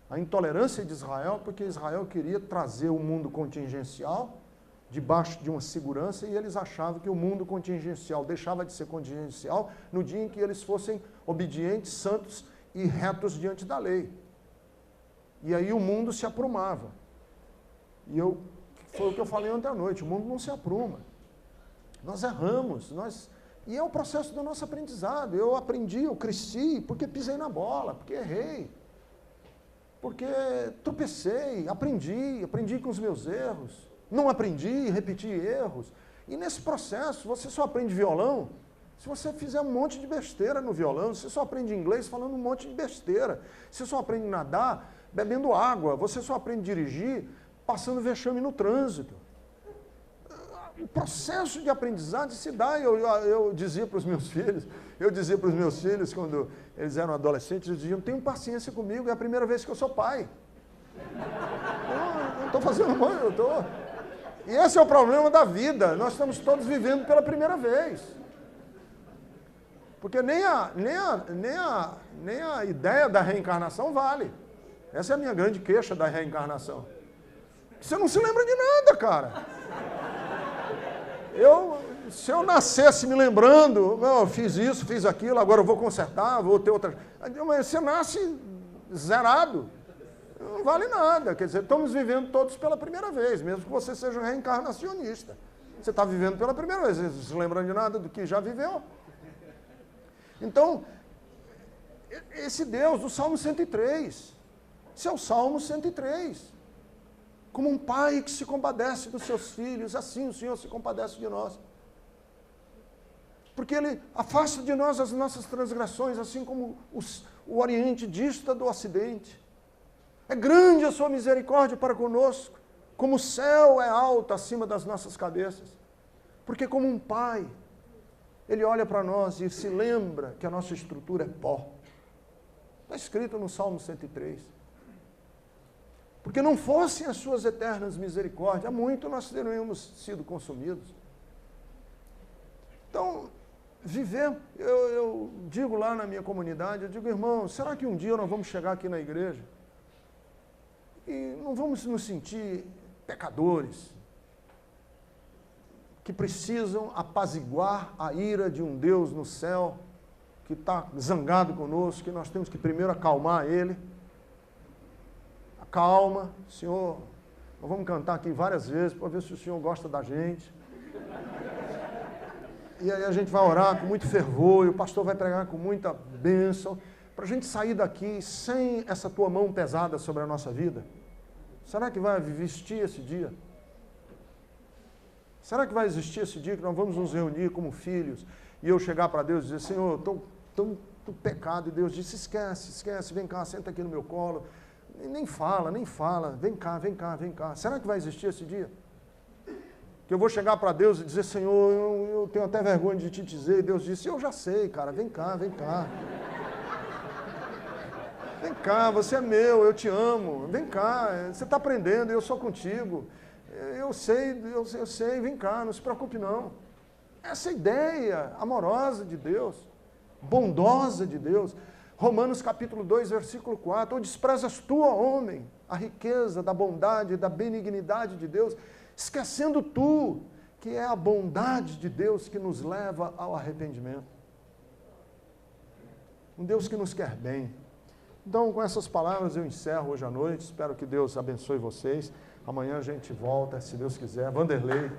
A intolerância de Israel, porque Israel queria trazer o mundo contingencial debaixo de uma segurança e eles achavam que o mundo contingencial deixava de ser contingencial no dia em que eles fossem obedientes, santos e retos diante da lei. E aí o mundo se aprumava. Foi o que eu falei ontem à noite, o mundo não se apruma. Nós erramos, e é o processo do nosso aprendizado. Eu aprendi, eu cresci, porque pisei na bola, porque errei, porque tropecei, aprendi com os meus erros, não aprendi, repeti erros. E nesse processo, você só aprende violão se você fizer um monte de besteira no violão, você só aprende inglês falando um monte de besteira, você só aprende nadar bebendo água, você só aprende dirigir passando vexame no trânsito. O processo de aprendizagem se dá. Eu dizia para os meus filhos, quando eles eram adolescentes, eles diziam, tenham paciência comigo, é a primeira vez que eu sou pai. Eu não estou fazendo mãe, E esse é o problema da vida, nós estamos todos vivendo pela primeira vez. Porque nem a ideia da reencarnação vale. Essa é a minha grande queixa da reencarnação. Você não se lembra de nada, cara. Se eu nascesse me lembrando, eu fiz isso, fiz aquilo, agora eu vou consertar, vou ter outra... Mas você nasce zerado, não vale nada. Quer dizer, estamos vivendo todos pela primeira vez, mesmo que você seja um reencarnacionista. Você está vivendo pela primeira vez, você não se lembra de nada do que já viveu. Então, esse Deus do Salmo 103, esse é o Salmo 103. Como um pai que se compadece dos seus filhos, assim o Senhor se compadece de nós. Porque Ele afasta de nós as nossas transgressões, assim como o Oriente dista do Ocidente. É grande a sua misericórdia para conosco, como o céu é alto acima das nossas cabeças. Porque como um pai, Ele olha para nós e se lembra que a nossa estrutura é pó. Está escrito no Salmo 103. Porque não fossem as suas eternas misericórdias, há muito nós teríamos sido consumidos. Então, viver, eu digo lá na minha comunidade, eu digo, irmão, será que um dia nós vamos chegar aqui na igreja e não vamos nos sentir pecadores, que precisam apaziguar a ira de um Deus no céu, que está zangado conosco, que nós temos que primeiro acalmar Ele. Calma, Senhor, nós vamos cantar aqui várias vezes para ver se o Senhor gosta da gente. E aí a gente vai orar com muito fervor, e o pastor vai pregar com muita bênção, para a gente sair daqui sem essa tua mão pesada sobre a nossa vida. Será que vai existir esse dia? Será que vai existir esse dia que nós vamos nos reunir como filhos, e eu chegar para Deus e dizer, Senhor, estou pecado, e Deus disse, esquece, vem cá, senta aqui no meu colo, E nem fala, vem cá, vem cá, vem cá. Será que vai existir esse dia? Que eu vou chegar para Deus e dizer, Senhor, eu tenho até vergonha de te dizer. E Deus disse, eu já sei, cara, vem cá, vem cá. Vem cá, você é meu, eu te amo. Vem cá, você está aprendendo, eu sou contigo. Eu sei, vem cá, não se preocupe não. Essa é a ideia amorosa de Deus, bondosa de Deus. Romanos capítulo 2, versículo 4, ou desprezas tu, ó homem, a riqueza da bondade e da benignidade de Deus, esquecendo tu que é a bondade de Deus que nos leva ao arrependimento. Um Deus que nos quer bem. Então, com essas palavras eu encerro hoje à noite, espero que Deus abençoe vocês. Amanhã a gente volta, se Deus quiser. Vanderlei.